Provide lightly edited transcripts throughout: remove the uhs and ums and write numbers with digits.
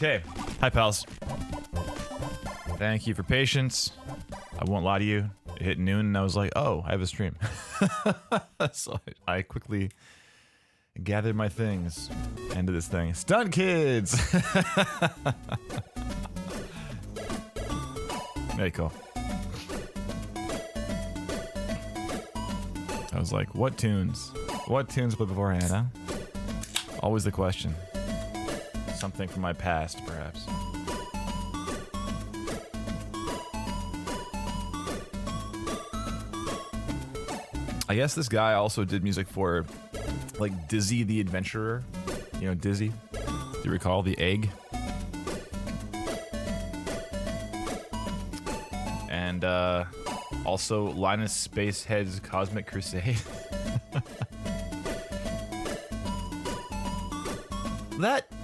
Okay. Hi, pals. Thank you for patience. I won't lie to you. It hit noon and I was like, oh, I have a stream. So I quickly gathered my things into this thing. Stunt kids! Very cool. I was like, what tunes? What tunes played beforehand, huh? Always the question. Something from my past, perhaps. I guess this guy also did music for, like, Dizzy the Adventurer. You know, Dizzy? Do you recall the egg? And, also Linus Spacehead's Cosmic Crusade.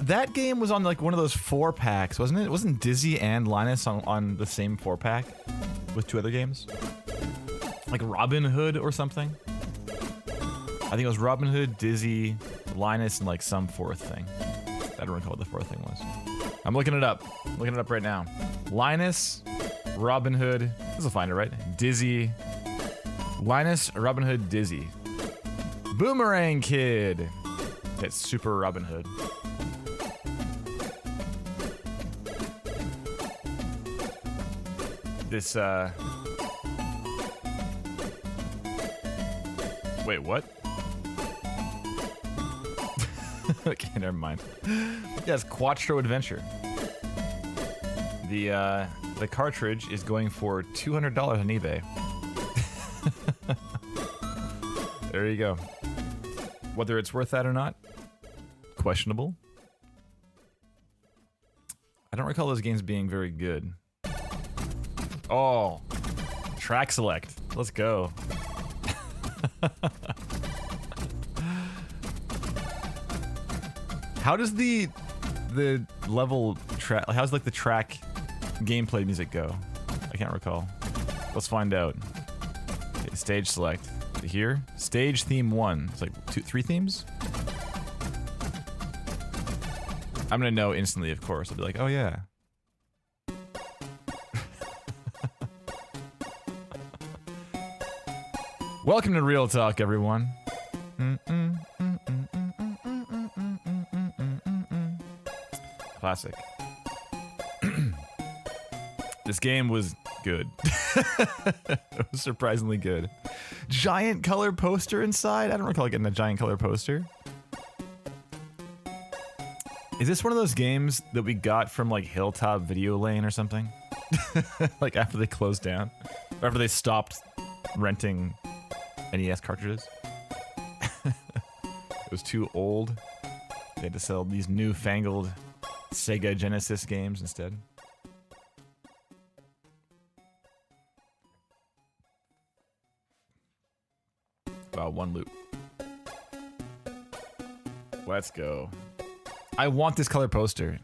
That game was on, like, one of those 4-packs, wasn't it? Wasn't Dizzy and Linus on the same 4-pack with 2 other games? Like Robin Hood or something? I think it was Robin Hood, Dizzy, Linus, and like some 4th thing. I don't recall what the 4th thing was. I'm looking it up. I'm looking it up right now. Linus, Robin Hood. This will find it, right? Dizzy. Linus, Robin Hood, Dizzy. Boomerang Kid. It's Super Robin Hood. This, Wait, what? Okay, never mind. Yes, Quattro Adventure. The cartridge is going for $200 on eBay. There you go. Whether it's worth that or not, questionable. I don't recall those games being very good. Oh, track select. Let's go. How does the level track? How's like the track gameplay music go? I can't recall. Let's find out. Okay, stage select. Here, stage theme 1. It's like 3 themes. I'm gonna know instantly, of course. I'll be like, oh yeah. Welcome to Real Talk, everyone. Classic. This game was good. It was surprisingly good. Giant color poster inside? I don't recall getting a giant color poster. Is this one of those games that we got from like Hilltop Video Lane or something? Like after they closed down? Or after they stopped renting NES cartridges? It was too old. They had to sell these newfangled Sega Genesis games instead. Wow, 1 loop. Let's go. I want this color poster.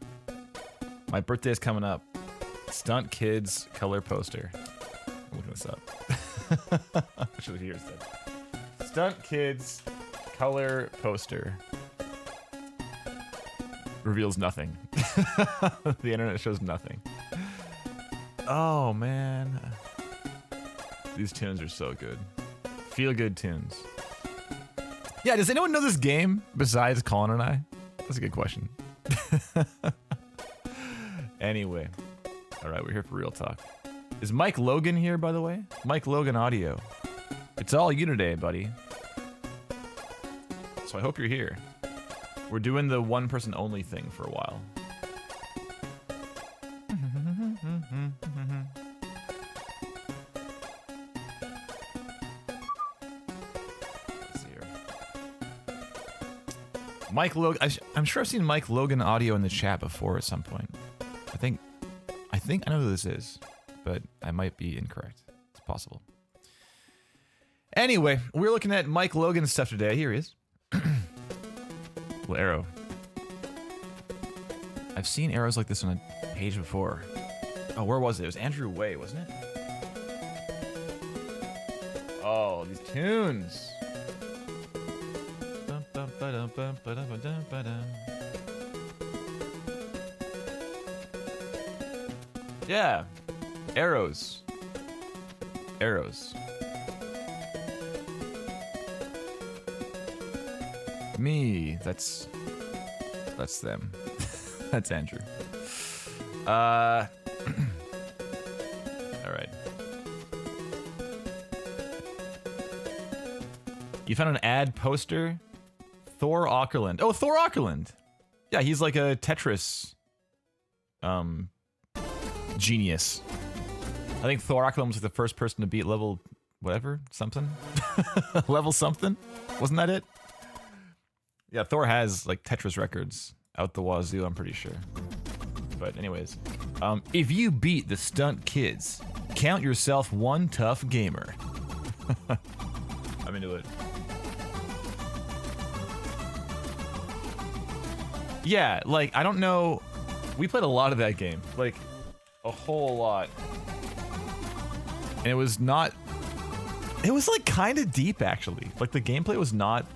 My birthday is coming up. Stunt Kids color poster. I'm looking this up. I should have here instead. Stunt Kids color poster. Reveals nothing. The internet shows nothing. Oh man. These tunes are so good. Feel good tunes. Yeah, does anyone know this game besides Colin and I? That's a good question. Anyway. Alright, we're here for Real Talk. Is Mike Logan here, by the way? Mike Logan Audio. It's all you today, buddy. So I hope you're here. We're doing the one person only thing for a while. Let's see here. Mike Logan. I'm sure I've seen Mike Logan Audio in the chat before at some point. I think I know who this is, but I might be incorrect. It's possible. Anyway, we're looking at Mike Logan's stuff today. Here he is. Little arrow. I've seen arrows like this on a page before. Oh, where was it? It was Andrew Way, wasn't it? Oh, these tunes. Yeah. Arrows. Arrows. Me. That's them. That's Andrew. All right. You found an ad poster? Thor Auckland. Oh, Thor Auckland. Yeah, he's like a Tetris genius. I think Thor Auckland was like the first person to beat level whatever, something. Level something? Wasn't that it? Yeah, Thor has like Tetris records out the wazoo, I'm pretty sure. But anyways, if you beat the stunt kids, count yourself one tough gamer. I'm into it. Yeah, like, I don't know. We played a lot of that game. Like, a whole lot. And it was not... It was, like, kind of deep, actually. Like, the gameplay was not...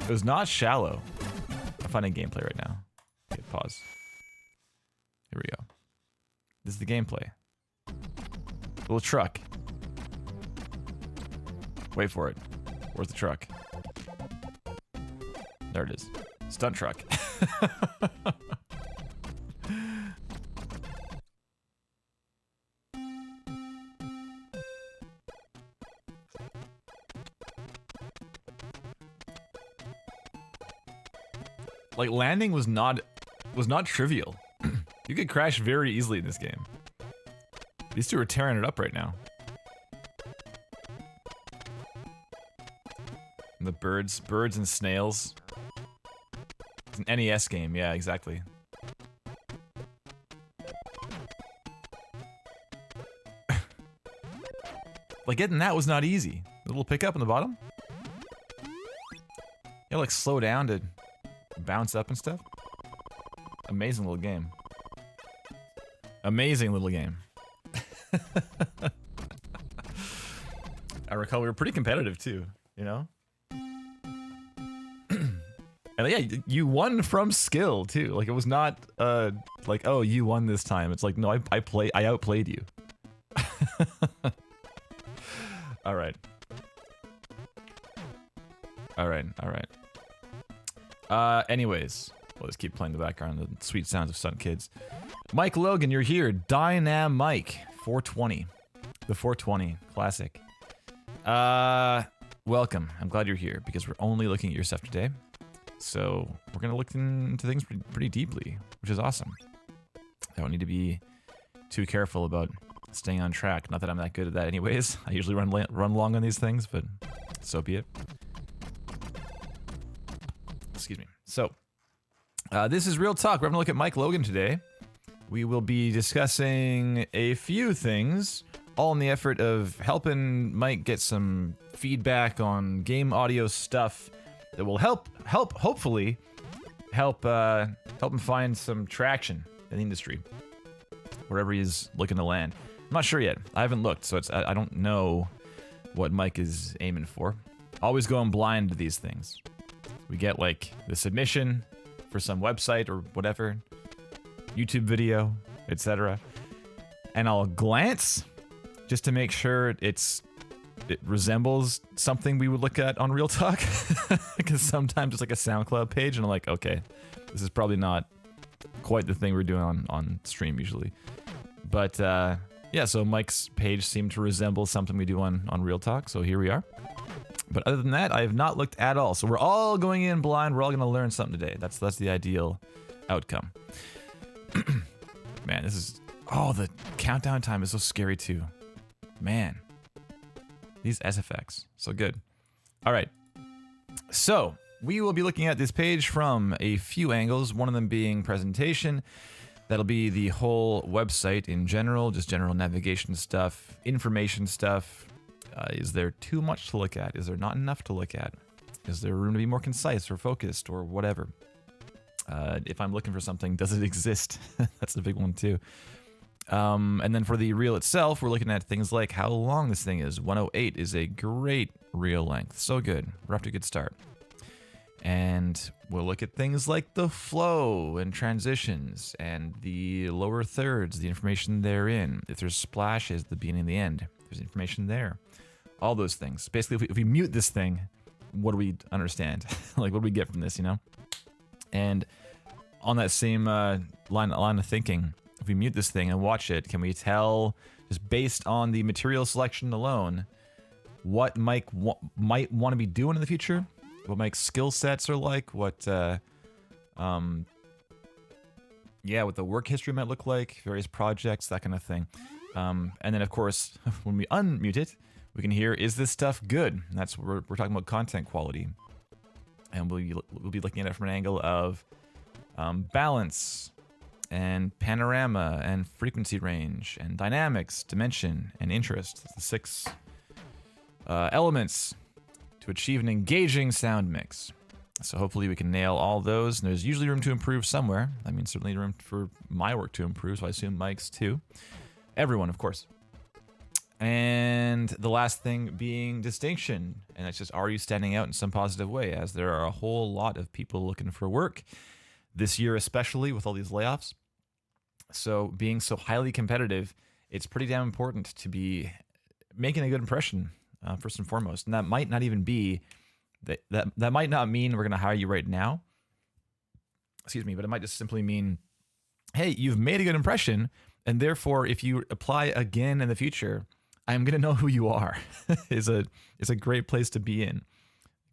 It was not shallow. I'm finding gameplay right now. Okay, pause. Here we go. This is the gameplay. Little truck. Wait for it. Where's the truck? There it is. Stunt truck. Like, landing was not trivial. You could crash very easily in this game. These two are tearing it up right now. And the birds and snails. It's an NES game, yeah, exactly. Like, getting that was not easy. The little pickup on the bottom. You gotta, like, slow down to bounce up and stuff. Amazing little game. Amazing little game. I recall we were pretty competitive too, you know? And yeah, you won from skill too. Like, it was not like, oh, you won this time. It's like, no, I outplayed you. All right. All right. All right. Anyways, we'll just keep playing the background, the sweet sounds of stunt kids. Mike Logan, you're here. Dynam Mike, 420. The 420 classic. Welcome. I'm glad you're here because we're only looking at your stuff today. So we're gonna look into things pretty deeply, which is awesome. I don't need to be too careful about staying on track. Not that I'm that good at that anyways. I usually run long on these things, but so be it. Excuse me. So, this is Real Talk. We're having a look at Mike Logan today. We will be discussing a few things, all in the effort of helping Mike get some feedback on game audio stuff that will hopefully help him find some traction in the industry, wherever he's looking to land. I'm not sure yet. I haven't looked, so I don't know what Mike is aiming for. Always going blind to these things. We get like the submission for some website or whatever, YouTube video, etc. And I'll glance just to make sure it resembles something we would look at on Real Talk. Because sometimes it's like a SoundCloud page and I'm like, okay, this is probably not quite the thing we're doing on stream usually. But yeah, so Mike's page seemed to resemble something we do on Real Talk, so here we are. But other than that, I have not looked at all. So we're all going in blind. We're all going to learn something today. That's the ideal outcome. Man, this is... Oh, the countdown time is so scary too. Man. These SFX. So good. All right. So we will be looking at this page from a few angles. One of them being presentation. That'll be the whole website in general. Just general navigation stuff. Information stuff. Is there too much to look at? Is there not enough to look at? Is there room to be more concise or focused or whatever? If I'm looking for something, does it exist? That's the big one too. And then for the reel itself, we're looking at things like how long this thing is. 108 is a great reel length. So good. We're off to a good start. And we'll look at things like the flow and transitions and the lower thirds, the information therein. If there's splashes at the beginning and the end, there's information there. All those things. Basically, if we mute this thing, what do we understand? Like, what do we get from this, you know? And on that same line of thinking, if we mute this thing and watch it, can we tell, just based on the material selection alone, what Mike might want to be doing in the future? What Mike's skill sets are like? What, what the work history might look like, various projects, that kind of thing. And then, of course, when we unmute it, we can hear, is this stuff good? And that's what we're talking about, content quality. And we'll be looking at it from an angle of balance and panorama and frequency range and dynamics, dimension, and interest. The 6 elements to achieve an engaging sound mix. So hopefully we can nail all those. And there's usually room to improve somewhere. I mean, certainly room for my work to improve, so I assume Mike's too. Everyone, of course. And the last thing being distinction. And that's just, are you standing out in some positive way? As there are a whole lot of people looking for work this year, especially with all these layoffs. So being so highly competitive, it's pretty damn important to be making a good impression, first and foremost. And that might not even be, that might not mean we're going to hire you right now. Excuse me, but it might just simply mean, hey, you've made a good impression, and therefore, if you apply again in the future, I'm going to know who you are. It's a great place to be in.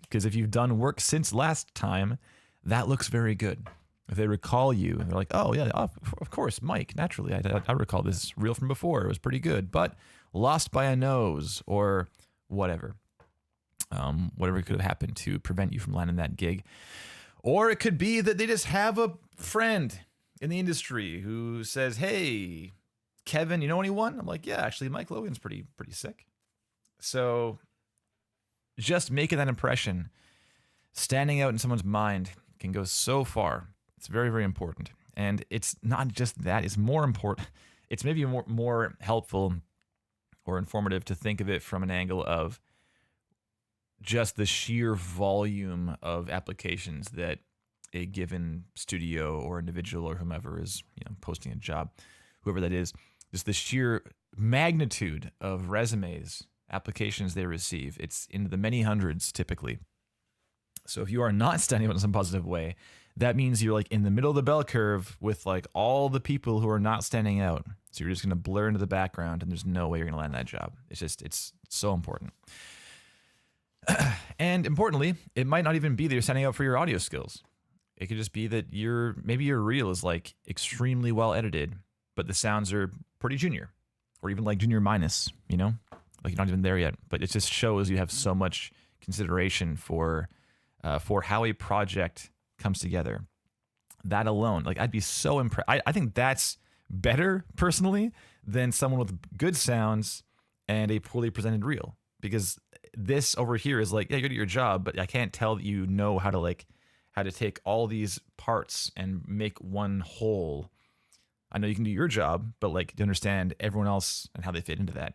Because if you've done work since last time, that looks very good. If they recall you, and they're like, oh, yeah, of course, Mike, naturally. I recall this reel from before. It was pretty good, but lost by a nose or whatever. Whatever could have happened to prevent you from landing that gig. Or it could be that they just have a friend in the industry who says, hey, Kevin, you know anyone? I'm like, yeah, actually, Mike Logan's pretty sick. So just making that impression, standing out in someone's mind, can go so far. It's very, very important. And it's not just that, it's more important. It's maybe more helpful or informative to think of it from an angle of just the sheer volume of applications that a given studio or individual or whomever is, posting a job, whoever that is, just the sheer magnitude of resumes, applications they receive. It's in the many hundreds typically. So if you are not standing out in some positive way, that means you're like in the middle of the bell curve with like all the people who are not standing out. So you're just going to blur into the background and there's no way you're going to land that job. It's so important. And importantly, it might not even be that you're standing out for your audio skills. It could just be that maybe your reel is like extremely well edited, but the sounds are pretty junior or even like junior minus, like you're not even there yet, but it just shows you have so much consideration for how a project comes together. That alone, like I'd be so impressed. I think that's better personally than someone with good sounds and a poorly presented reel, because this over here is like, yeah, you're good at your job, but I can't tell that you know how to take all these parts and make one whole. I know you can do your job, but like to understand everyone else and how they fit into that.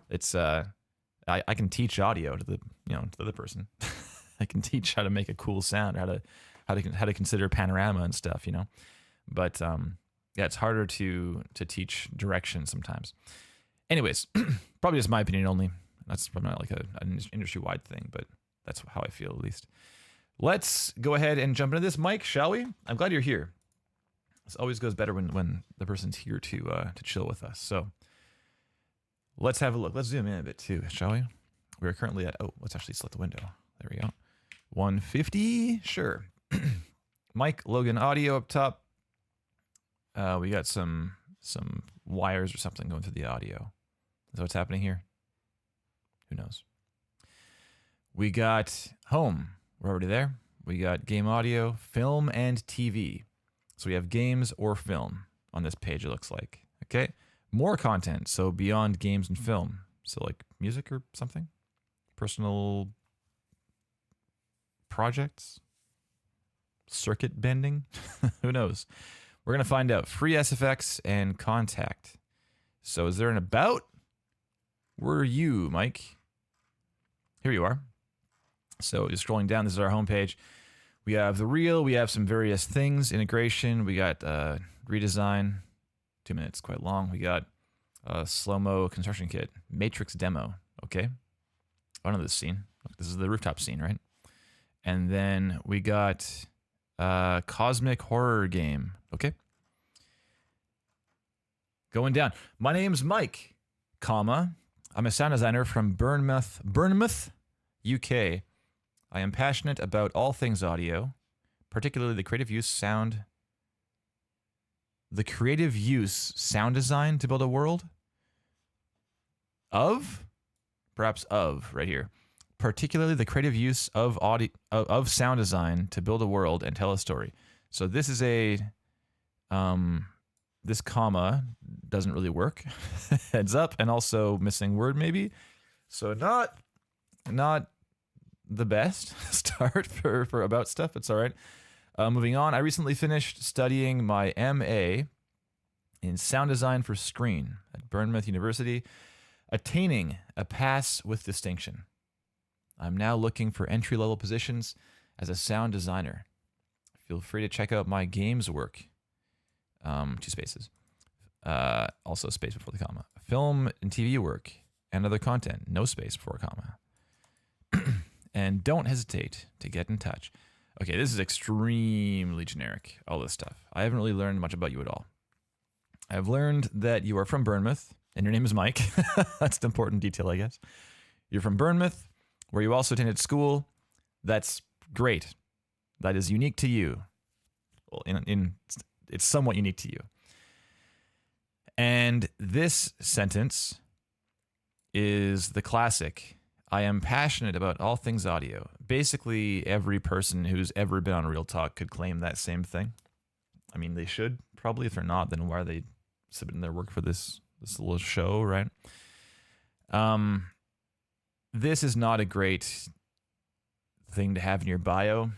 It's I can teach audio to the other person. I can teach how to make a cool sound, how to consider panorama and stuff, But yeah, it's harder to teach direction sometimes. Anyways, probably just my opinion only. That's probably not like an industry-wide thing, but that's how I feel at least. Let's go ahead and jump into this, Mike, shall we? I'm glad you're here. This always goes better when the person's here to chill with us. So let's have a look. Let's zoom in a bit too, shall we? We're currently at, let's actually select the window. There we go. 150, sure. Mike Logan audio up top. We got some wires or something going through the audio. Is that what's happening here? Who knows? We got home. We're already there. We got game audio, film, and TV. So we have games or film on this page, it looks like. Okay. More content. So beyond games and film. So like music or something? Personal projects? Circuit bending? Who knows? We're going to find out. Free SFX and contact. So is there an about? Where are you, Mike? Here you are. So just scrolling down, this is our homepage. We have the reel. We have some various things, integration. We got redesign, 2 minutes, quite long. We got slow-mo construction kit, matrix demo. Okay, I know this scene. This is the rooftop scene, right? And then we got cosmic horror game. Okay. Going down. My name's Mike, comma. I'm a sound designer from Bournemouth, UK. I am passionate about all things audio, particularly the creative use sound design to build a world of, perhaps of, right here. Particularly the creative use of sound design to build a world and tell a story. So this is this comma doesn't really work. Heads up, and also missing word maybe. So not the best start for about stuff. It's all right. Moving on, I recently finished studying my MA in sound design for screen at Bournemouth University, attaining a pass with distinction. I'm now looking for entry-level positions as a sound designer. Feel free to check out my games work. 2 spaces. Also space before the comma. Film and TV work and other content. No space before a comma. And don't hesitate to get in touch. Okay, this is extremely generic, all this stuff. I haven't really learned much about you at all. I've learned that you are from Bournemouth, and your name is Mike. That's an important detail, I guess. You're from Bournemouth, where you also attended school. That's great. That is unique to you. Well, it's somewhat unique to you. And this sentence is the classic. I am passionate about all things audio. Basically, every person who's ever been on Real Talk could claim that same thing. I mean, they should probably. If they're not, then why are they submitting their work for this little show, right? This is not a great thing to have in your bio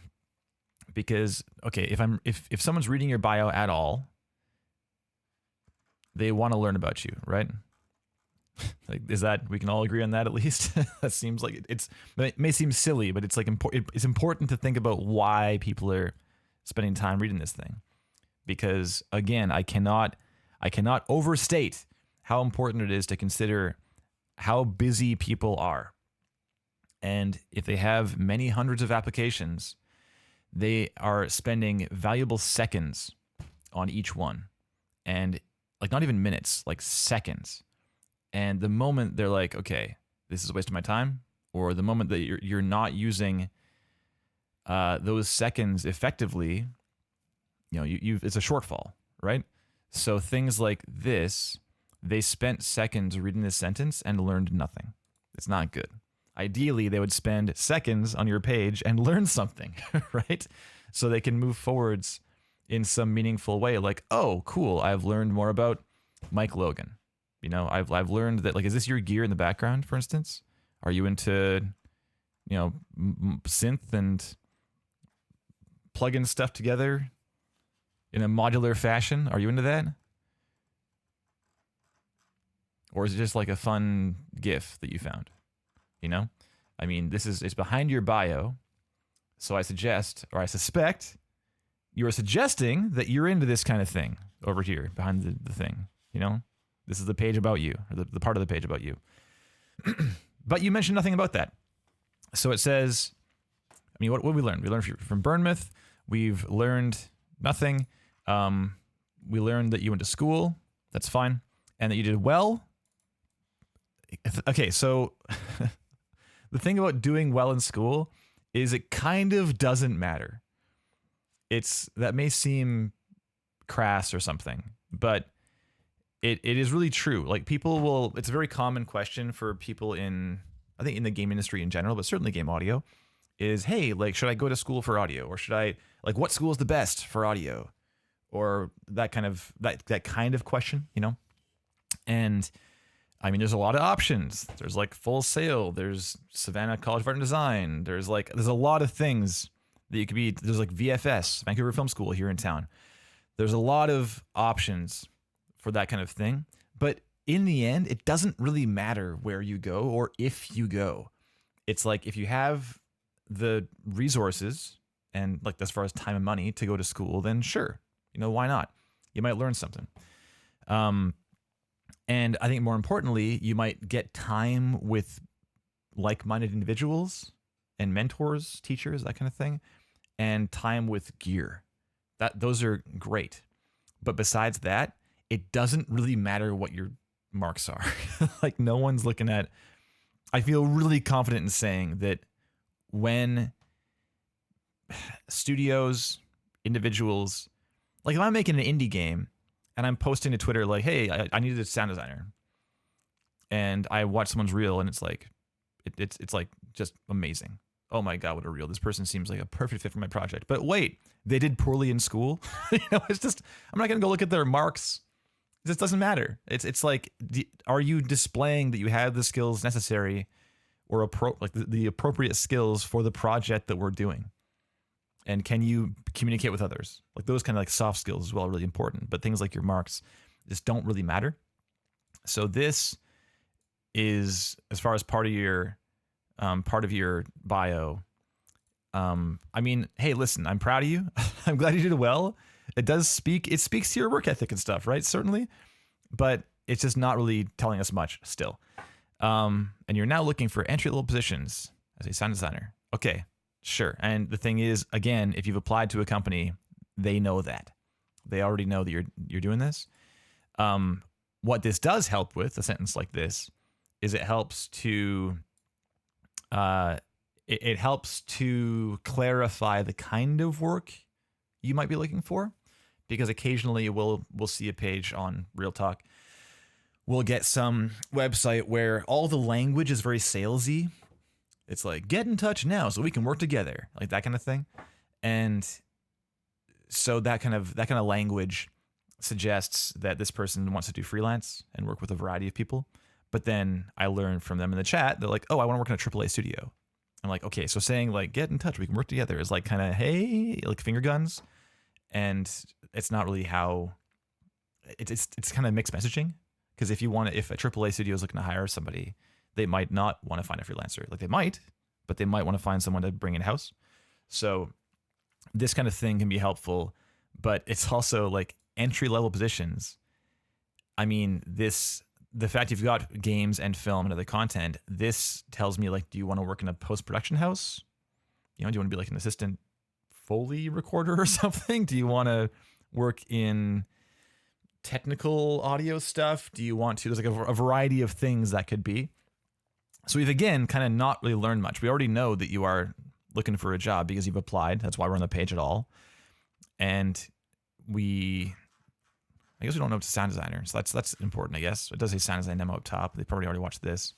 because, okay, if someone's reading your bio at all, they want to learn about you, right? Like, is that, we can all agree on that at least? That seems like it may seem silly, but it's like it's important to think about why people are spending time reading this thing. Because again, I cannot overstate how important it is to consider how busy people are. And if they have many hundreds of applications, they are spending valuable seconds on each one. And like not even minutes, like seconds. And the moment they're like, okay, this is a waste of my time, or the moment that you're not using those seconds effectively, it's a shortfall, right? So things like this, they spent seconds reading this sentence and learned nothing. It's not good. Ideally, they would spend seconds on your page and learn something, right? So they can move forwards in some meaningful way. Like, oh, cool, I've learned more about Mike Logan. I've learned that, like, is this your gear in the background, for instance? Are you into, synth and plugging stuff together in a modular fashion? Are you into that? Or is it just like a fun GIF that you found? I mean, it's behind your bio. So I suspect you are suggesting that you're into this kind of thing over here behind the thing, This is the page about you, or the part of the page about you. But you mentioned nothing about that. So it says, I mean, what we learned? We learned from Bournemouth. We've learned nothing. We learned that you went to school. That's fine. And that you did well. Okay, so the thing about doing well in school is it kind of doesn't matter. That may seem crass or something, but it is really true. Like, it's a very common question for people I think in the game industry in general, but certainly game audio, is, hey, like, should I go to school for audio? Or should I, like, what school is the best for audio? Or that kind of question, And I mean, there's a lot of options. There's like Full Sail. There's Savannah College of Art and Design. There's a lot of things that you could be. There's like VFS, Vancouver Film School here in town. There's a lot of options for that kind of thing. But in the end, it doesn't really matter where you go or if you go. It's like, if you have the resources and like as far as time and money to go to school, then sure, why not? You might learn something. And I think more importantly, you might get time with like-minded individuals and mentors, teachers, that kind of thing, and time with gear. Those are great. But besides that, it doesn't really matter what your marks are. Like no one's looking at. I feel really confident in saying that when studios, individuals, like if I'm making an indie game and I'm posting to Twitter like, hey, I needed a sound designer, and I watch someone's reel and it's like, it's like just amazing. Oh my God, what a reel. This person seems like a perfect fit for my project. But wait, they did poorly in school. It's just, I'm not going to go look at their marks. This doesn't matter. It's like, are you displaying that you have the skills necessary or the appropriate skills for the project that we're doing? And can you communicate with others? Like those kind of like soft skills as well are really important. But things like your marks just don't really matter. So this is, as far as part of your bio. I mean, hey, listen, I'm proud of you. I'm glad you did well. It speaks to your work ethic and stuff, right? Certainly. But it's just not really telling us much still. And you're now looking for entry-level positions as a sound designer. Okay, sure. And the thing is, again, if you've applied to a company, they know that. They already know that you're doing this. What this does help with, a sentence like this, is it helps to clarify the kind of work you might be looking for, because occasionally we'll see a page on Real Talk. We'll get some website where all the language is very salesy. It's like, get in touch now so we can work together, like that kind of thing. And so that kind of language suggests that this person wants to do freelance and work with a variety of people. But then I learned from them in the chat, they're like, oh, I want to work in a AAA studio. I'm like, okay, so saying like, get in touch, we can work together is like kind of, hey, like finger guns. And it's not really how, it's kind of mixed messaging. Because if a AAA studio is looking to hire somebody, they might not want to find a freelancer. Like they might, but they might want to find someone to bring in-house. So this kind of thing can be helpful, but it's also like entry-level positions. I mean, the fact you've got games and film and other content, this tells me like, do you want to work in a post-production house? Do you want to be like an assistant Foley recorder or something? Do you want to work in technical audio stuff? Do you want to, there's like a variety of things that could be. So we've again kind of not really learned much. We already know that you are looking for a job because you've applied. That's why we're on the page at all. And I guess we don't know it's a sound designer. So that's important, I guess. It does say sound design demo up top. They probably already watched this.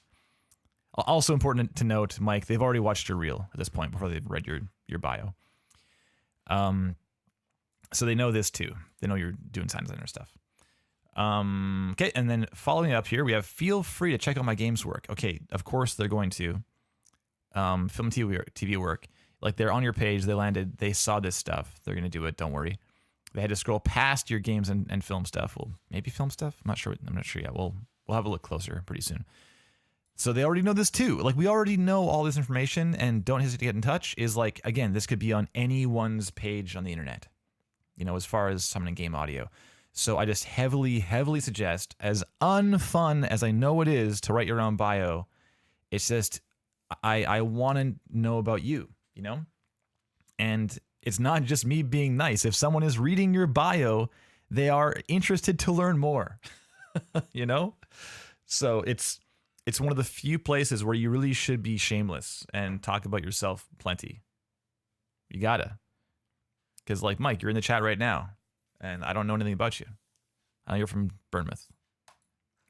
Also important to note, Mike, they've already watched your reel at this point before they've read your bio. So they know this too. They know you're doing sound designer stuff. Okay, and then following up here, we have feel free to check out my games work. Okay, of course they're going to. Film TV work. Like they're on your page, they landed, they saw this stuff. They're going to do it, don't worry. They had to scroll past your games and film stuff. Well, maybe film stuff? I'm not sure yet. We'll have a look closer pretty soon. So they already know this too. Like we already know all this information, and don't hesitate to get in touch is like, again, this could be on anyone's page on the internet, as far as someone in game audio. So I just heavily, heavily suggest, as unfun as I know it is to write your own bio, it's just, I want to know about you, And it's not just me being nice. If someone is reading your bio, they are interested to learn more, So it's one of the few places where you really should be shameless and talk about yourself plenty. You gotta. Because like, Mike, you're in the chat right now, and I don't know anything about you. I know you're from Bournemouth,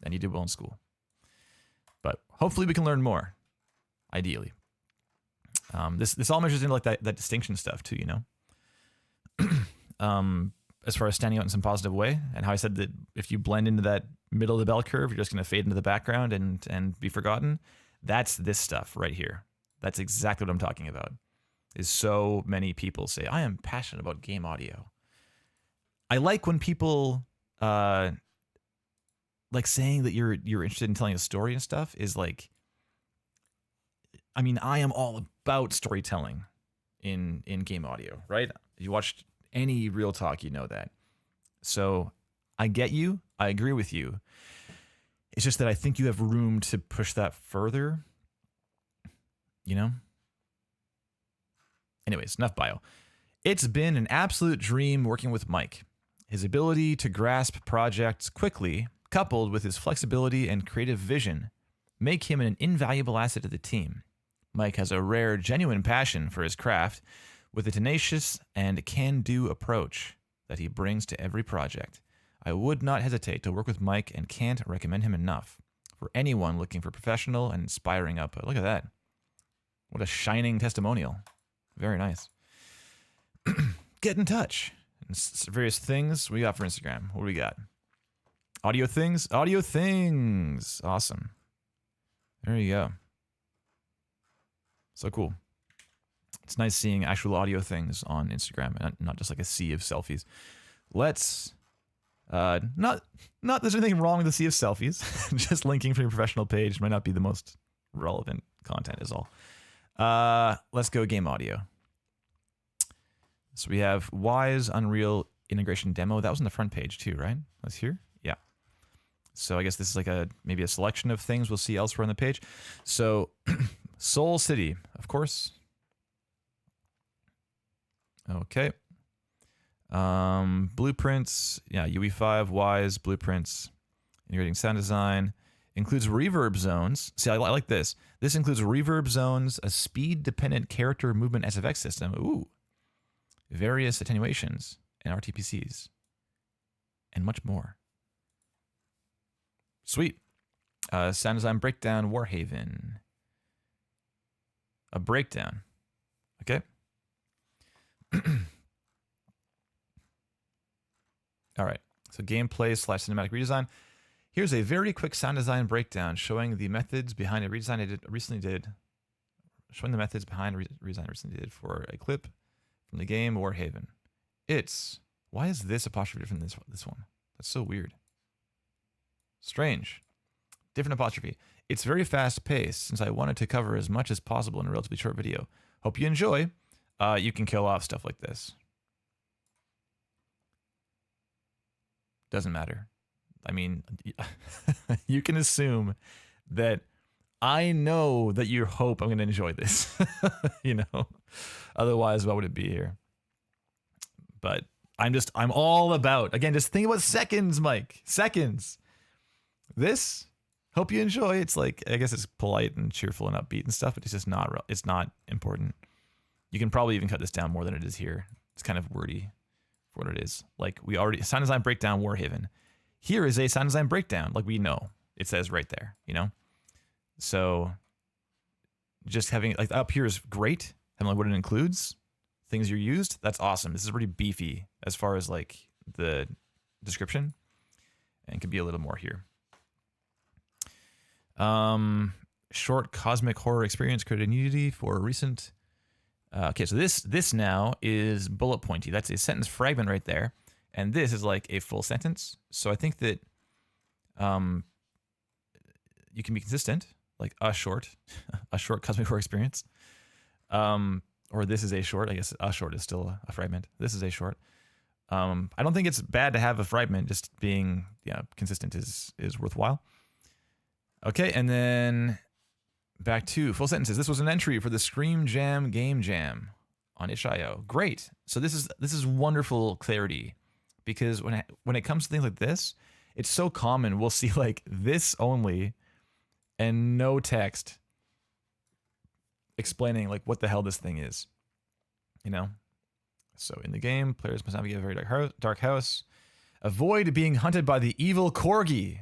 and you did well in school. But hopefully we can learn more, ideally. This all measures into like that distinction stuff too, as far as standing out in some positive way, and how I said that if you blend into that middle of the bell curve, you're just going to fade into the background and be forgotten. That's this stuff right here. That's exactly what I'm talking about. Is so many people say, I am passionate about game audio. I like when people like saying that you're interested in telling a story and stuff is like, I mean, I am all about storytelling in game audio, right? You watched any Real Talk, you know that. So I get you. I agree with you. It's just that I think you have room to push that further. You know? Anyways, enough bio. It's been an absolute dream working with Mike. His ability to grasp projects quickly, coupled with his flexibility and creative vision, make him an invaluable asset to the team. Mike has a rare, genuine passion for his craft, with a tenacious and can-do approach that he brings to every project. I would not hesitate to work with Mike and can't recommend him enough for anyone looking for professional and inspiring output. Look at that. What a shining testimonial. Very nice. Get in touch. And various things we got for Instagram. What do we got? Audio things? Audio things. Awesome. There you go. So cool. It's nice seeing actual audio things on Instagram and not just like a sea of selfies. Let's not there's anything wrong with the sea of selfies. Just linking from your professional page might not be the most relevant content is all. Let's go game audio. So we have Wise Unreal integration demo. That was on the front page too, right? That's here? Yeah. So I guess this is like maybe a selection of things we'll see elsewhere on the page. So Soul City, of course. Okay. Blueprints, yeah, UE5, Wise, blueprints, integrating sound design, includes reverb zones. See, I like this. This includes reverb zones, a speed-dependent character movement SFX system, ooh, various attenuations, and RTPCs, and much more. Sweet. Sound design breakdown, Warhaven. A breakdown. Okay. All right. So gameplay / cinematic redesign. Here's a very quick sound design breakdown showing the methods behind a redesign I recently did. Showing the methods behind a redesign I recently did for a clip from the game Warhaven. Why is this apostrophe different than this one? That's so weird. Strange. Different apostrophe. It's very fast paced since I wanted to cover as much as possible in a relatively short video. Hope you enjoy. You can kill off stuff like this. Doesn't matter. I mean, you can assume that I know that you hope I'm going to enjoy this. You know, otherwise, why would it be here? But I'm all about, again, just think about seconds, Mike. Seconds. This, hope you enjoy. It's like, I guess it's polite and cheerful and upbeat and stuff, but it's just it's not important. You can probably even cut this down more than it is here. It's kind of wordy for what it is. Like sound design breakdown Warhaven. Here is a sound design breakdown. Like we know, it says right there, you know? So just having, like up here is great. Having like what it includes, things you used, that's awesome. This is pretty beefy as far as like the description, and could be a little more here. Short cosmic horror experience created in Unity for a recent. Okay, so this now is bullet pointy. That's a sentence fragment right there, and this is like a full sentence. So I think that you can be consistent, like a short cosmic horror experience, or this is a short. I guess a short is still a fragment. This is a short. I don't think it's bad to have a fragment. Just being consistent is worthwhile. Okay, and then back to full sentences. This was an entry for the Scream Jam Game Jam on itch.io. Great. So this is wonderful clarity, because when it comes to things like this, it's so common. We'll see like this only and no text explaining like what the hell this thing is, you know? So in the game, players must navigate a very dark house. Avoid being hunted by the evil corgi.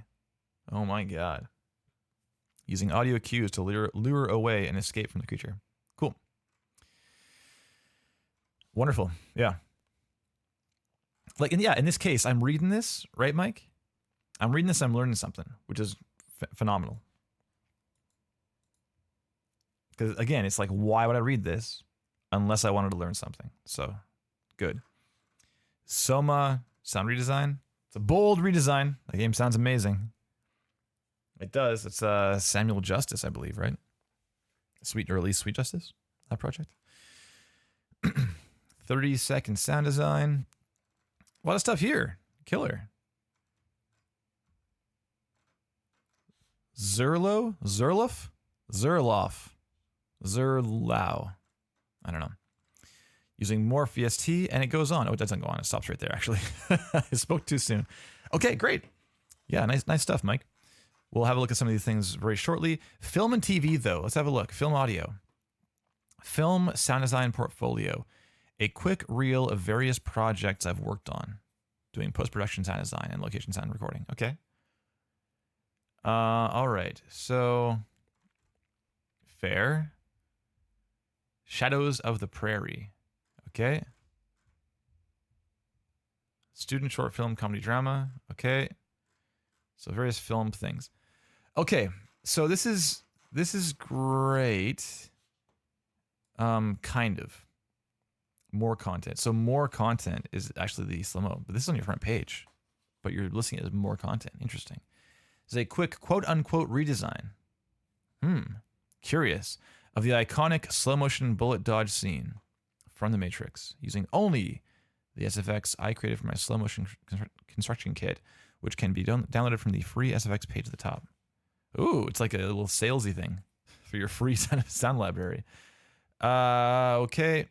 Oh my God. Using audio cues to lure away and escape from the creature. Cool. Wonderful. Yeah. Like, and yeah, in this case, I'm reading this, right, Mike? I'm reading this, I'm learning something, which is phenomenal. Because again, it's like, why would I read this unless I wanted to learn something? So, good. Soma sound redesign. It's a bold redesign. The game sounds amazing. It does. It's Samuel Justice, I believe, right? Sweet Justice, that project. 30-second sound design. A lot of stuff here. Killer. Zurlow? Zurloff? Zurloff. Zurlau. I don't know. Using Morph VST, and it goes on. Oh, it doesn't go on. It stops right there, actually. I spoke too soon. Okay, great. Yeah, nice stuff, Mike. We'll have a look at some of these things very shortly. Film and TV, though. Let's have a look. Film audio. Film sound design portfolio. A quick reel of various projects I've worked on. Doing post-production sound design and location sound recording. Okay. All right. So, fair. Shadows of the Prairie. Okay. Student short film, comedy drama. Okay. So various film things. Okay. So this is great. Kind of. More content. So more content is actually the slow-mo, but this is on your front page. But you're listing it as more content. Interesting. It's a quick quote-unquote redesign. Curious. Of the iconic slow-motion bullet dodge scene from The Matrix, using only the SFX I created for my slow-motion construction kit, which can be downloaded from the free SFX page at the top. Ooh, it's like a little salesy thing for your free sound library. Okay.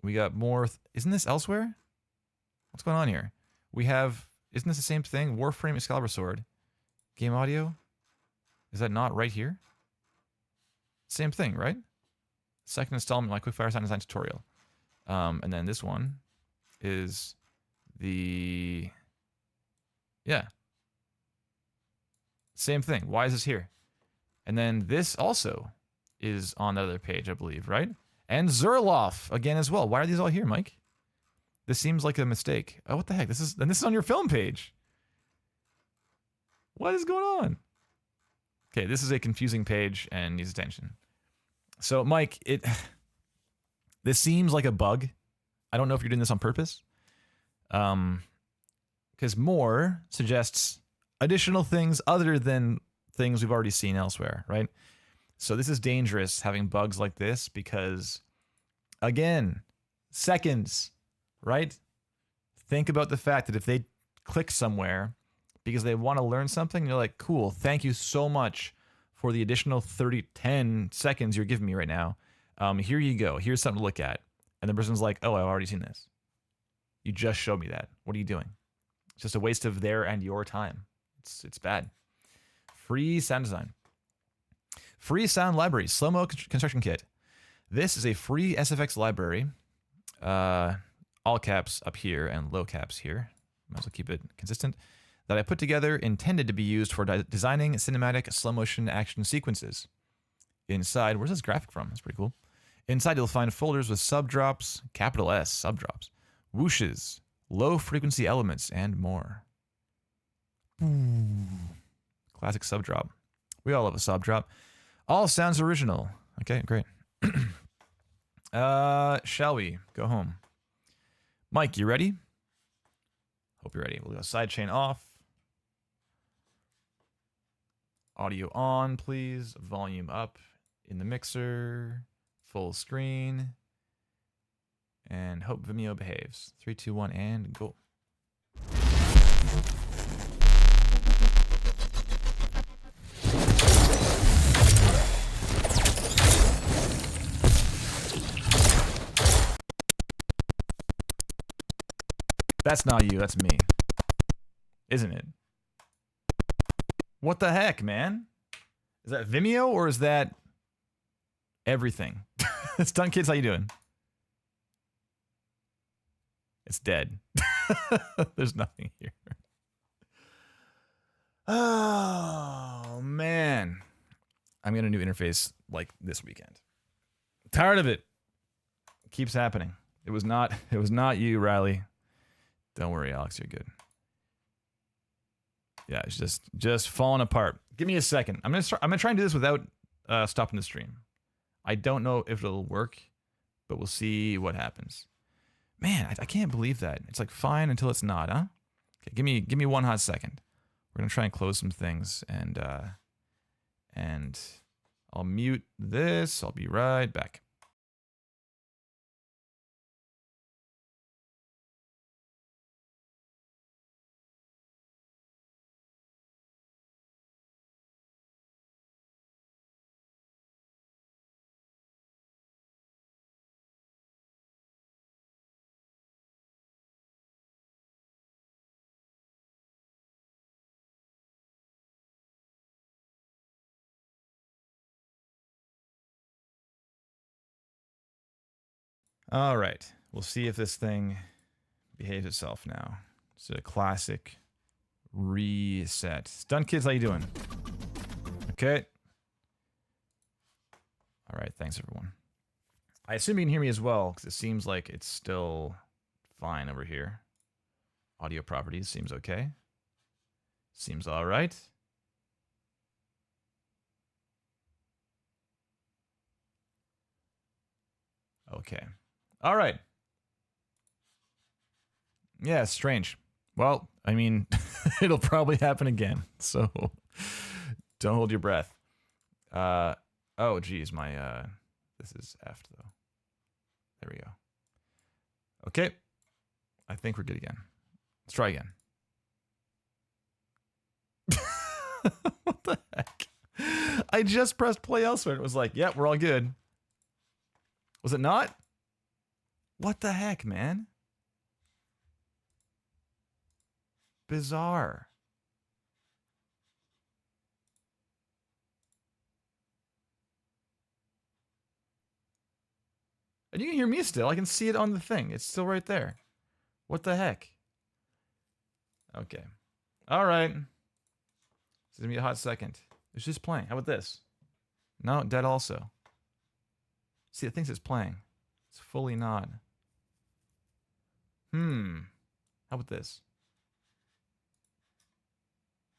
We got more. Isn't this elsewhere? What's going on here? We have. Isn't this the same thing? Warframe Excalibur Sword. Game audio. Is that not right here? Same thing, right? Second installment, my quickfire sound design tutorial. And then this one is the. Yeah. Same thing. Why is this here? And then this also is on the other page, I believe, right? And Zurloff again as well. Why are these all here, Mike? This seems like a mistake. Oh, what the heck? This is on your film page. What is going on? Okay, this is a confusing page and needs attention. So, Mike, this seems like a bug. I don't know if you're doing this on purpose. Because more suggests additional things other than things we've already seen elsewhere, right? So this is dangerous, having bugs like this, because, again, seconds, right? Think about the fact that if they click somewhere because they want to learn something, you're like, cool, thank you so much for the additional 10 seconds you're giving me right now. Here you go. Here's something to look at. And the person's like, oh, I've already seen this. You just showed me that. What are you doing? It's just a waste of their and your time. It's bad. Free sound design. Free sound library, slow-mo construction kit. This is a free SFX library. All caps up here and low caps here. Might as well keep it consistent. That I put together, intended to be used for designing cinematic slow-motion action sequences. Inside, where's this graphic from? That's pretty cool. Inside, you'll find folders with subdrops, capital S, subdrops, whooshes, low-frequency elements, and more. Ooh. Classic subdrop. We all love a subdrop. All sounds original. Okay, great. Shall we go home? Mike, you ready? Hope you're ready. We'll go sidechain off. Audio on, please. Volume up in the mixer. Full screen. And hope Vimeo behaves. 3, 2, 1, and go. That's not you, that's me. Isn't it? What the heck, man? Is that Vimeo or is that everything? Stunt Kids, how you doing? It's dead. There's nothing here. Oh, man. I'm getting a new interface like this weekend. Tired of it. Keeps happening. It was not you, Riley. Don't worry, Alex, you're good. Yeah, it's just falling apart. Give me a second. I'm gonna try and do this without stopping the stream. I don't know if it'll work, but we'll see what happens. Man, I can't believe that. It's like fine until it's not, huh? Okay, give me one hot second. We're gonna try and close some things, and I'll mute this. I'll be right back. All right. We'll see if this thing behaves itself now. It's a classic reset. Stunt Kids, how you doing? Okay. All right. Thanks, everyone. I assume you can hear me as well, because it seems like it's still fine over here. Audio properties seems okay. Seems all right. Okay. All right. Yeah, strange. Well, I mean, it'll probably happen again, so don't hold your breath. Oh, geez, my, this is effed, though. There we go. Okay. I think we're good again. Let's try again. What the heck? I just pressed play elsewhere. It was like, yeah, we're all good. Was it not? What the heck, man? Bizarre. And you can hear me still. I can see it on the thing. It's still right there. What the heck? Okay. All right. It's going to be a hot second. It's just playing. How about this? No, dead also. See, it thinks it's playing. It's fully not. How about this?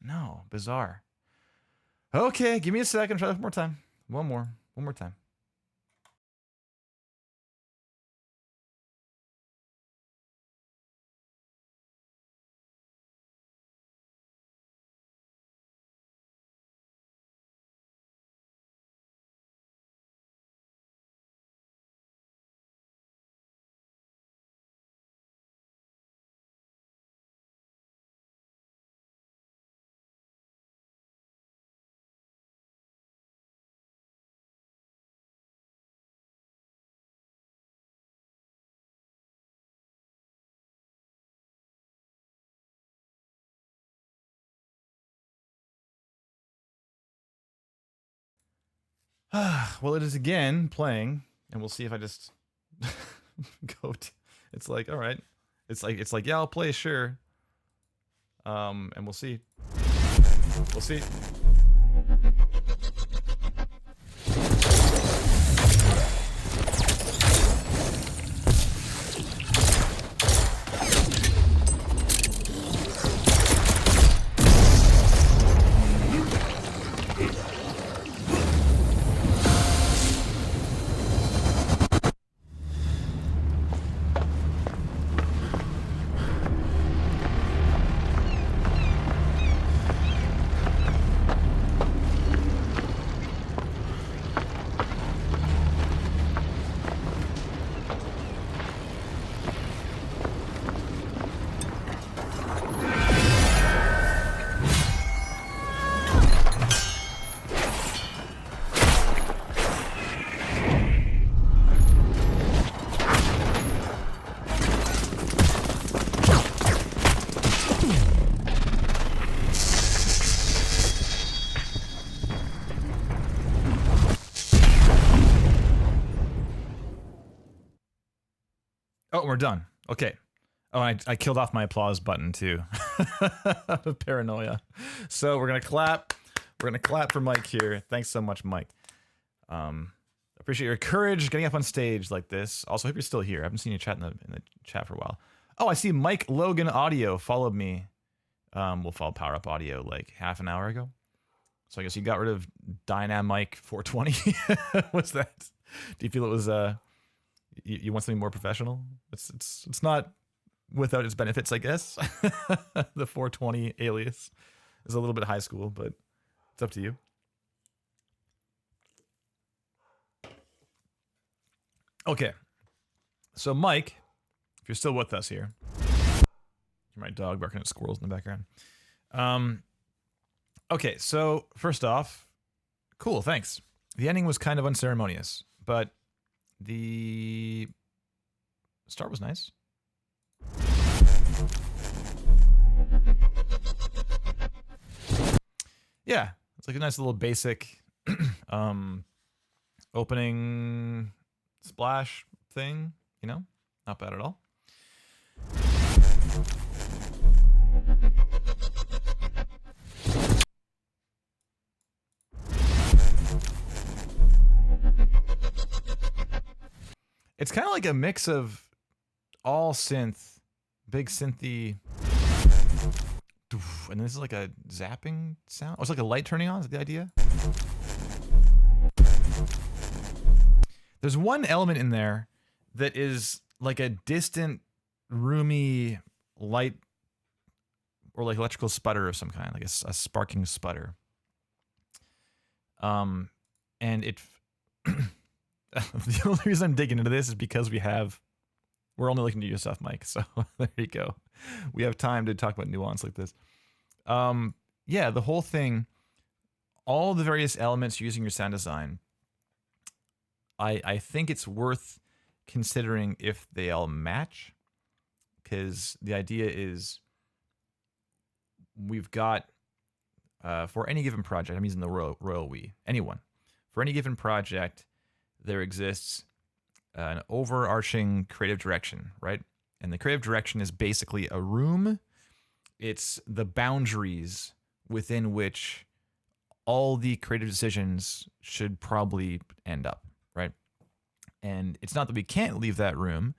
No, bizarre. Okay, give me a second. Try that one more time. One more time. Well, it is again playing, and we'll see if I just go. It's like, all right. It's like, yeah, I'll play, sure. And we'll see. We'll see. Oh, we're done. Okay. Oh, I killed off my applause button too. Out of paranoia. So we're gonna clap. We're gonna clap for Mike here. Thanks so much, Mike. Appreciate your courage getting up on stage like this. Also, hope you're still here. I haven't seen you chat in the chat for a while. Oh, I see Mike Logan Audio followed me. We'll follow Power Up Audio like half an hour ago. So I guess you got rid of Dynamic 420. What's that? Do you feel it was you want something more professional? It's not without its benefits, I guess. The 420 alias is a little bit high school, but it's up to you. Okay. So Mike, if you're still with us here, my dog barking at squirrels in the background. Okay, so first off, cool, thanks. The ending was kind of unceremonious, but the start was nice. Yeah, it's like a nice little basic opening splash thing. You know, not bad at all. It's kind of like a mix of all synth, big synthy, and this is like a zapping sound. Oh, it's like a light turning on. Is that the idea? There's one element in there that is like a distant, roomy light or like electrical sputter of some kind, like a sparking sputter. And it. The only reason I'm digging into this is because we're only looking to your stuff, Mike. So there you go. We have time to talk about nuance like this. Yeah, the whole thing, all the various elements using your sound design, I think it's worth considering if they all match, because the idea is we've got, for any given project, I'm using the royal we, anyone, for any given project, there exists an overarching creative direction, right? And the creative direction is basically a room. It's the boundaries within which all the creative decisions should probably end up, right? And it's not that we can't leave that room,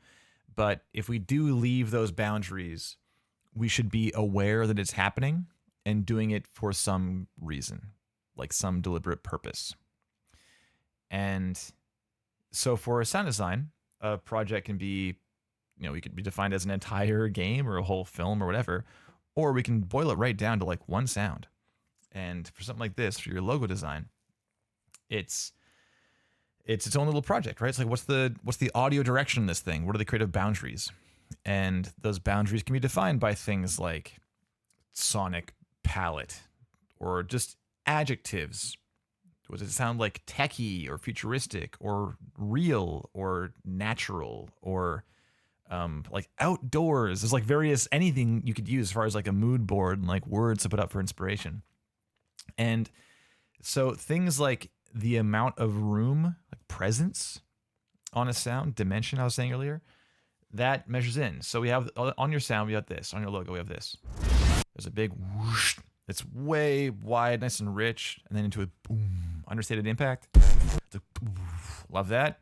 but if we do leave those boundaries, we should be aware that it's happening and doing it for some reason, like some deliberate purpose. And so for a sound design, a project can be, it could be defined as an entire game or a whole film or whatever, or we can boil it right down to like one sound. And for something like this, for your logo design, it's its own little project, right? It's like, what's the audio direction in this thing? What are the creative boundaries? And those boundaries can be defined by things like sonic palette or just adjectives. Does it sound like techie or futuristic or real or natural or like outdoors? There's like various anything you could use as far as like a mood board and like words to put up for inspiration. And so things like the amount of room, like presence on a sound, dimension I was saying earlier, that measures in. So we have on your sound, we got this. On your logo, we have this. There's a big whoosh. It's way wide, nice and rich, and then into a boom, understated impact. It's a love that.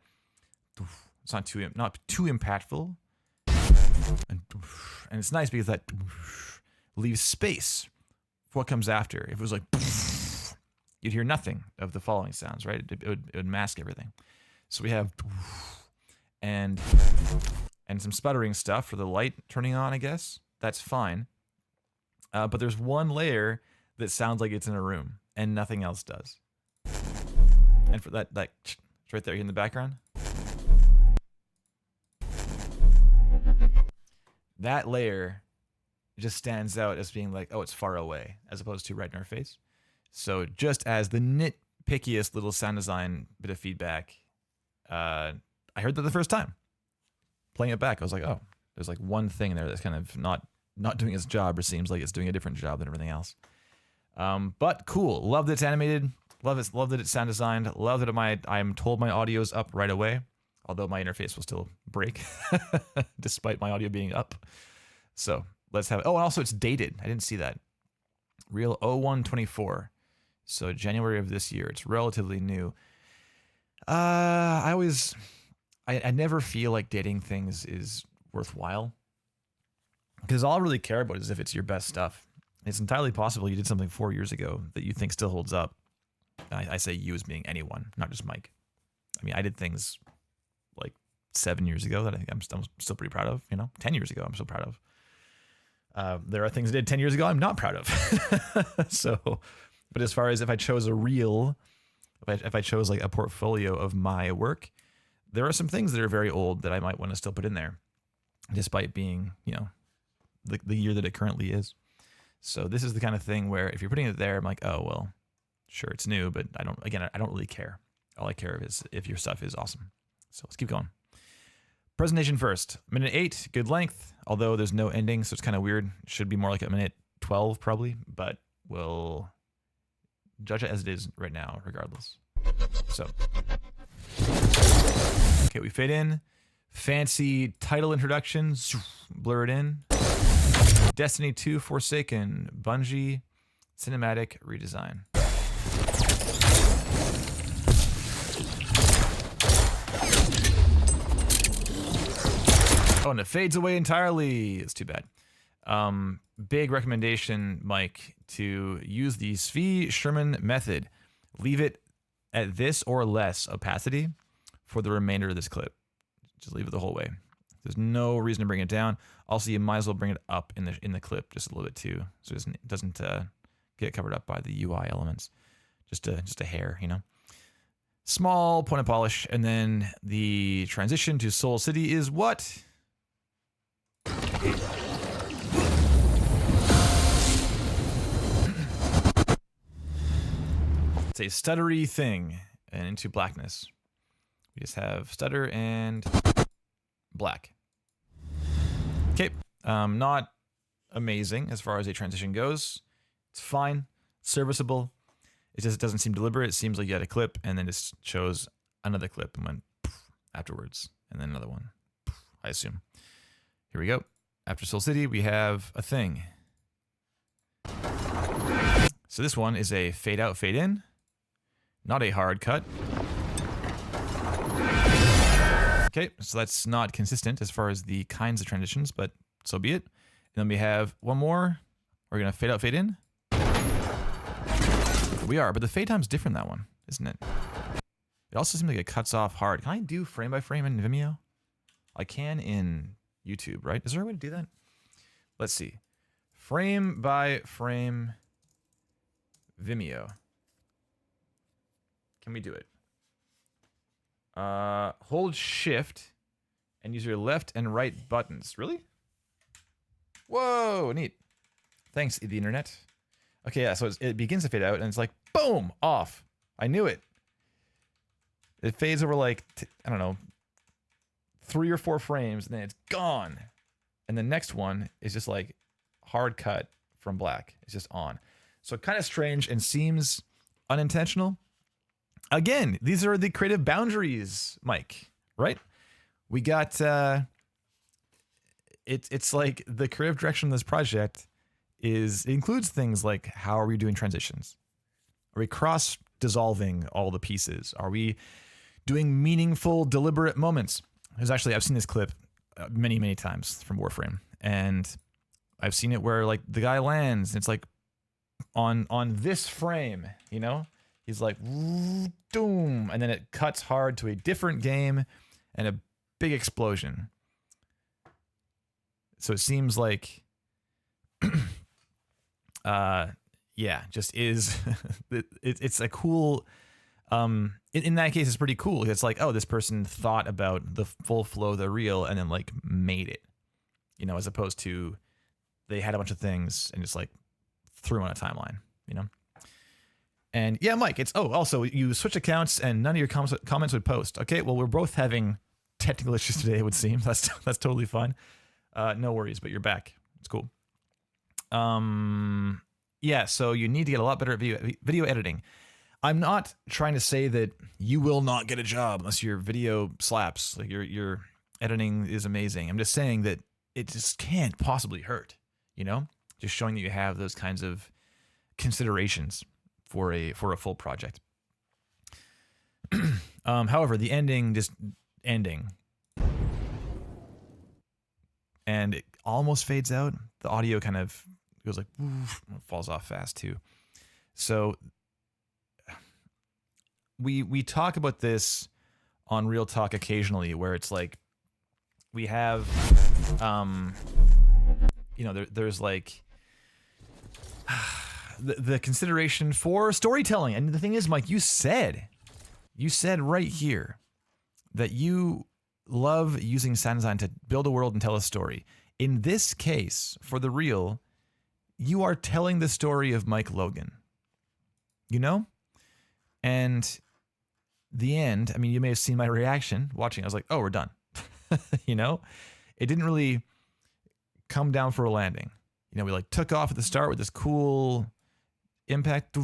It's not too impactful, and it's nice because that leaves space for what comes after. If it was like, you'd hear nothing of the following sounds, right? It would mask everything. So we have and some sputtering stuff for the light turning on, I guess. That's fine. But there's one layer that sounds like it's in a room and nothing else does. And for that it's right there in the background. That layer just stands out as being like, oh, it's far away, as opposed to right in our face. So just as the nitpickiest little sound design bit of feedback, I heard that the first time. Playing it back, I was like, oh, there's like one thing there that's kind of not doing its job, or seems like it's doing a different job than everything else. But cool. Love that it's animated. Love that it's sound designed. Love that I'm told my audio's up right away, although my interface will still break despite my audio being up. So let's have it. Oh, and also it's dated. I didn't see that. Real 0124. So January of this year. It's relatively new. I never feel like dating things is worthwhile, because all I really care about is if it's your best stuff. It's entirely possible you did something 4 years ago that you think still holds up. I say you as being anyone, not just Mike. I mean, I did things like 7 years ago that I'm still pretty proud of. 10 years ago, I'm still proud of. There are things I did 10 years ago I'm not proud of. So, but as far as if I chose a reel, if I chose like a portfolio of my work, there are some things that are very old that I might want to still put in there, despite being, the year that it currently is. So this is the kind of thing where if you're putting it there, I'm like, oh, well, sure, it's new, but I don't really care. All I care is if your stuff is awesome. So let's keep going. Presentation first. Minute 8, good length, although there's no ending, so it's kind of weird. It should be more like a minute 12 probably, but we'll judge it as it is right now regardless. So, okay, we fade in, fancy title introduction, blur it in. Destiny 2 Forsaken, Bungie, cinematic redesign. Oh, and it fades away entirely. It's too bad. Big recommendation, Mike, to use the Zvi Sherman method. Leave it at this or less opacity for the remainder of this clip. Just leave it the whole way. There's no reason to bring it down. Also, you might as well bring it up in the clip just a little bit too, so it doesn't get covered up by the UI elements. Just a hair, you know. Small point of polish, and then the transition to Soul City is what? It's a stuttery thing, and into blackness. We just have stutter and black. Okay, not amazing as far as a transition goes. It's fine, serviceable. It just doesn't seem deliberate. It seems like you had a clip and then just chose another clip and went afterwards, and then another one, I assume. Here we go. After Soul City, we have a thing. So this one is a fade out, fade in. Not a hard cut. Okay, so that's not consistent as far as the kinds of transitions, but so be it. And then we have one more. We're gonna fade out, fade in. We are, but the fade time's different, that one, isn't it? It also seems like it cuts off hard. Can I do frame by frame in Vimeo? I can in YouTube, right? Is there a way to do that? Let's see. Frame by frame Vimeo. Can we do it? Hold shift and use your left and right buttons. Really? Whoa, neat. Thanks, the internet. Okay, yeah, so it begins to fade out and it's like, boom, off. I knew it. It fades over like, I don't know, 3 or 4 frames and then it's gone. And the next one is just like hard cut from black. It's just on. So kind of strange and seems unintentional. Again, these are the creative boundaries, Mike, right? We got, it's like the creative direction of this project includes things like, how are we doing transitions? Are we cross-dissolving all the pieces? Are we doing meaningful, deliberate moments? Because actually, I've seen this clip many, many times from Warframe, and I've seen it where like the guy lands, and it's like on this frame, you know? He's like, doom, and then it cuts hard to a different game and a big explosion. So it seems like, yeah, just is, it's a cool, in that case, it's pretty cool. It's like, oh, this person thought about the full flow of the reel and then like made it, you know, as opposed to they had a bunch of things and just like threw them on a timeline, you know? And yeah, Mike, it's, oh, also you switch accounts and none of your comments would post. Okay, well, we're both having technical issues today, it would seem. That's totally fine. No worries, but you're back. It's cool. Yeah, so you need to get a lot better at video editing. I'm not trying to say that you will not get a job unless your video slaps. Like your editing is amazing. I'm just saying that it just can't possibly hurt, you know? Just showing that you have those kinds of considerations for a full project. However, the ending and it almost fades out. The audio kind of goes like, woof, falls off fast too. So we talk about this on Real Talk occasionally, where it's like we have, you know, there's like the consideration for storytelling. And the thing is, Mike, you said right here that you love using sound design to build a world and tell a story. In this case, for the real, you are telling the story of Mike Logan, you know? And the end, I mean, you may have seen my reaction watching. I was like, oh, we're done. You know, it didn't really come down for a landing. You know, we like took off at the start with this cool impact,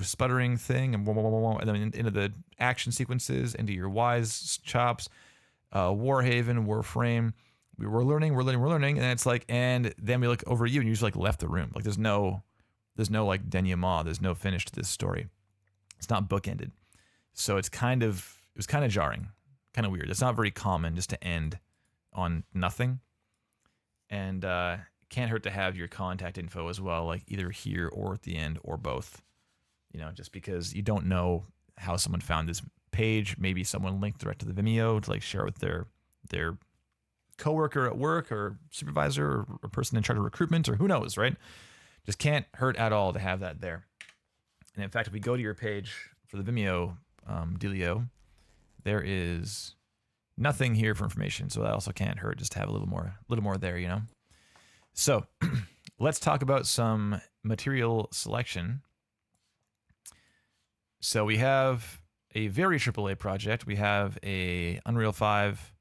sputtering thing, and then into the action sequences, into your wise chops. Warhaven, Warframe. We're learning, and it's like, and then we look over at you, and you just like left the room. Like there's no like denouement. There's no finish to this story. It's not bookended. So it was kind of jarring, kind of weird. It's not very common just to end on nothing. And can't hurt to have your contact info as well, like either here or at the end or both. You know, just because you don't know how someone found this page. Maybe someone linked direct to the Vimeo to like share with their coworker at work or supervisor or person in charge of recruitment or who knows, right? Just can't hurt at all to have that there. And in fact, if we go to your page for the Vimeo dealio, there is nothing here for information. So that also can't hurt just to have a little more there, you know? So let's talk about some material selection. So we have a very AAA project. We have a Unreal 5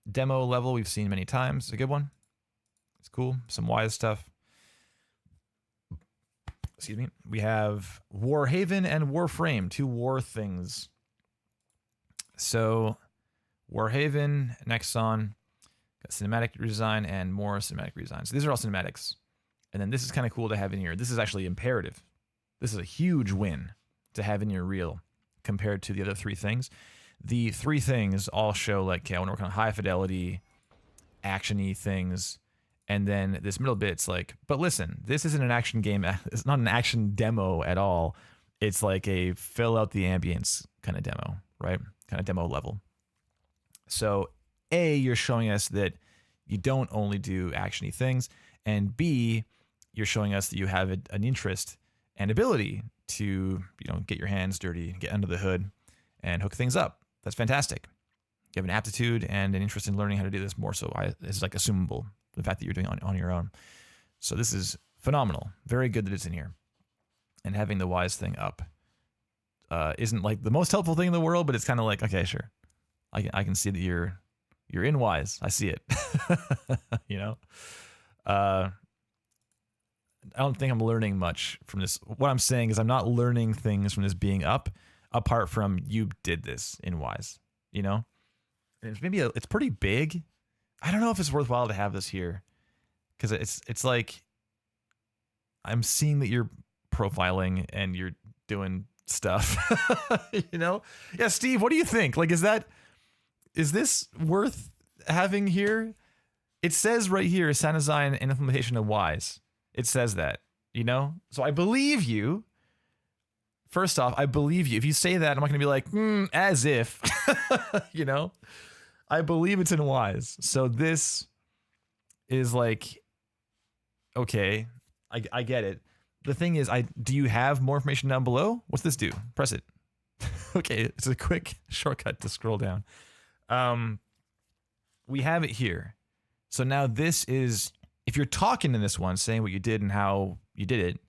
demo level we've seen many times. It's a good one. It's cool. Some Wise stuff. Excuse me. We have Warhaven and Warframe, two war things. So Warhaven, Nexon, got cinematic redesign and more cinematic redesign. So these are all cinematics. And then this is kind of cool to have in here. This is actually imperative. This is a huge win to have in your reel compared to the other three things. The three things all show like, okay, I want to work on high fidelity, action-y things. And then this middle bit's like, but listen, this isn't an action game. It's not an action demo at all. It's like a fill out the ambience kind of demo, right? Kind of demo level. So A, you're showing us that you don't only do action-y things. And B, you're showing us that you have an interest and ability to, you know, get your hands dirty, get under the hood, and hook things up. That's fantastic. You have an aptitude and an interest in learning how to do this more. So it's like assumable, the fact that you're doing it on your own. So this is phenomenal. Very good that it's in here. And having the Wise thing up isn't like the most helpful thing in the world, but it's kind of like, okay, sure. I can see that you're in Wise. I see it. You know? I don't think I'm learning much from this. What I'm saying is I'm not learning things from this being up, apart from you did this in Wise, you know? And it's pretty big. I don't know if it's worthwhile to have this here, because it's like I'm seeing that you're profiling and you're doing stuff, you know? Yeah, Steve, what do you think? Like, is this worth having here? It says right here, sound design and implementation of Wise. It says that, you know? So I believe you. First off, I believe you. If you say that, I'm not going to be like, as if, you know? I believe it's in Wise. So this is like, okay, I get it. The thing is, do you have more information down below? What's this do? Press it. Okay, it's a quick shortcut to scroll down. We have it here. So now this is, if you're talking in this one, saying what you did and how you did it,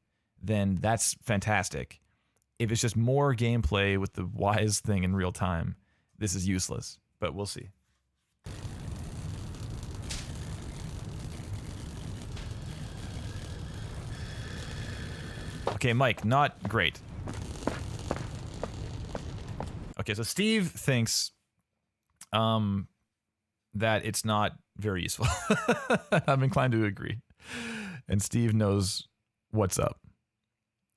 then that's fantastic. If it's just more gameplay with the Wise thing in real time, this is useless, but we'll see. Okay, Mike, not great. Okay, so Steve thinks that it's not very useful. I'm inclined to agree. And Steve knows what's up,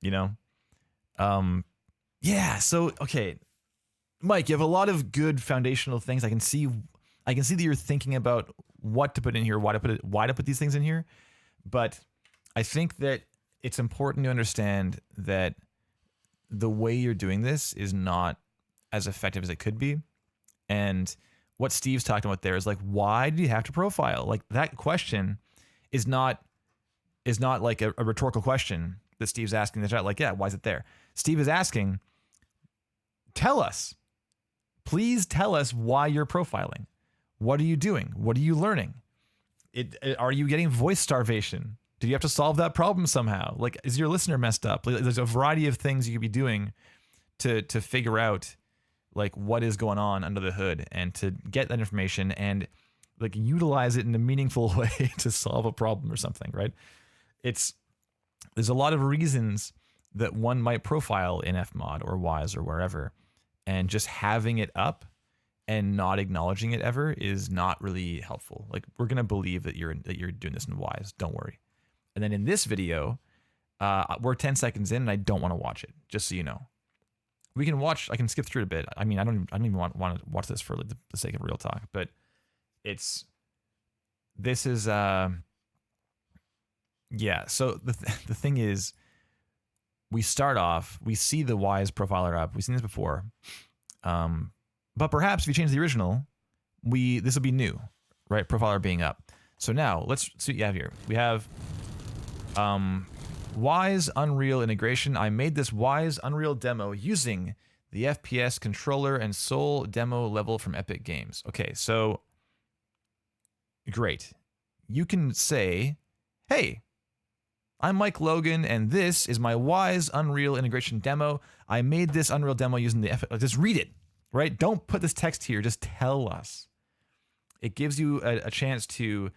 you know? Yeah, so, okay. Mike, you have a lot of good foundational things. I can see that you're thinking about what to put in here, why to put these things in here. But I think that it's important to understand that the way you're doing this is not as effective as it could be. And what Steve's talking about there is like, why do you have to profile? Like, that question is not like a rhetorical question that Steve's asking the chat. Like, yeah, why is it there? Steve is asking, tell us. Please tell us why you're profiling. What are you doing? What are you learning? Are you getting voice starvation? Did you have to solve that problem somehow? Like, is your listener messed up? Like, there's a variety of things you could be doing to figure out like what is going on under the hood and to get that information and like utilize it in a meaningful way to solve a problem or something, right? There's a lot of reasons that one might profile in Fmod or Wise or wherever, and just having it up and not acknowledging it ever is not really helpful. Like, we're gonna believe that you're doing this in wise. Don't worry. And then in this video, we're 10 seconds in, and I don't want to watch it. Just so you know, we can watch. I can skip through it a bit. I mean, I don't even want to watch this for the sake of real talk. But this is yeah. So the thing is, we start off. We see the wise profiler up. We've seen this before. But perhaps if you change the original, this will be new, right? Profiler being up. So now let's see what you have here. We have Wise Unreal integration. I made this Wise Unreal demo using the FPS controller and Soul demo level from Epic Games. Okay, so great. You can say, hey, I'm Mike Logan, and this is my Wise Unreal integration demo. I made this Unreal demo using the just read it. Right? Don't put this text here. Just tell us. It gives you a chance to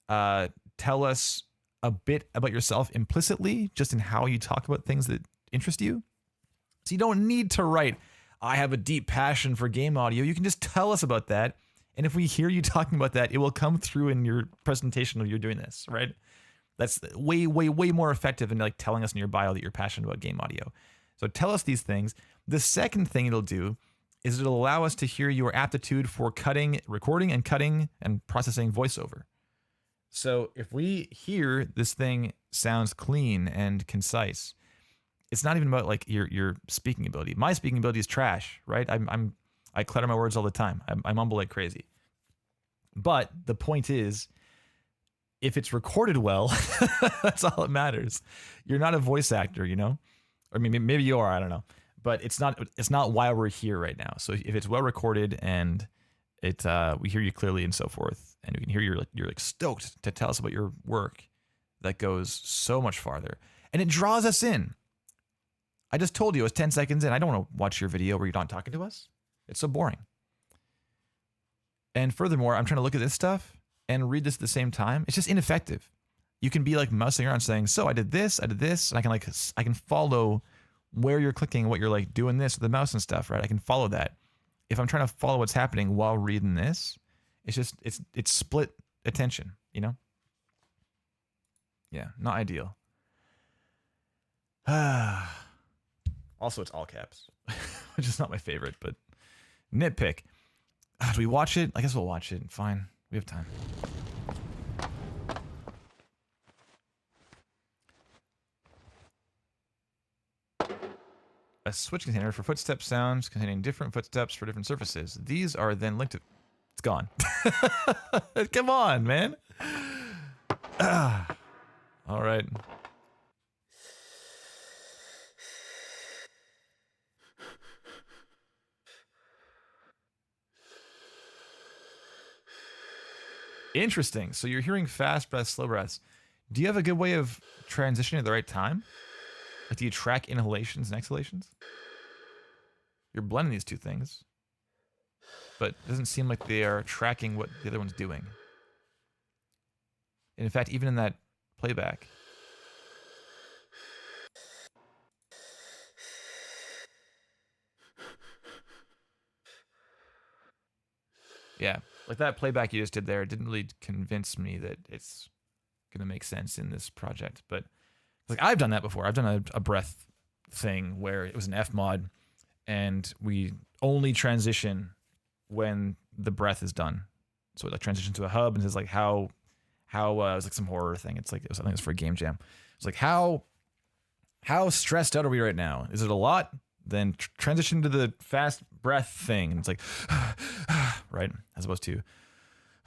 tell us a bit about yourself implicitly, just in how you talk about things that interest you. So you don't need to write, I have a deep passion for game audio. You can just tell us about that. And if we hear you talking about that, it will come through in your presentation of you doing this, right? That's way, way, way more effective than like telling us in your bio that you're passionate about game audio. So tell us these things. The second thing it'll do is it'll allow us to hear your aptitude for recording and cutting and processing voiceover. So if we hear this thing sounds clean and concise, it's not even about like your speaking ability. My speaking ability is trash, right? I clutter my words all the time. I mumble like crazy. But the point is, if it's recorded well, that's all that matters. You're not a voice actor, you know? Or maybe you are, I don't know. But it's not why we're here right now. So if it's well recorded and we hear you clearly and so forth, and we can hear you're like stoked to tell us about your work, that goes so much farther, and it draws us in. I just told you it was 10 seconds in. I don't want to watch your video where you're not talking to us. It's so boring. And furthermore, I'm trying to look at this stuff and read this at the same time. It's just ineffective. You can be like mousing around saying, so I did this, and I can follow where you're clicking, what you're like doing this with the mouse and stuff, right? I can follow that. If I'm trying to follow what's happening while reading this, it's split attention, you know? Yeah, not ideal. Also, it's all caps, which is not my favorite, but nitpick. Do we watch it? I guess we'll watch it. Fine. We have time. A switch container for footstep sounds containing different footsteps for different surfaces. These are then linked to... It's gone. Come on, man. All right. Interesting. So you're hearing fast breaths, slow breaths. Do you have a good way of transitioning at the right time? Like, do you track inhalations and exhalations? You're blending these two things, but it doesn't seem like they are tracking what the other one's doing. And in fact, even in that playback, yeah, like that playback you just did there didn't really convince me that it's going to make sense in this project. But like, I've done that before. I've done a breath thing where it was an F mod and we only transition when the breath is done. So it like transitions to a hub and says like how it was like some horror thing. It's like, I think it was for a game jam. It's like, how stressed out are we right now? Is it a lot? Then transition to the fast breath thing. And it's like, right? As opposed to,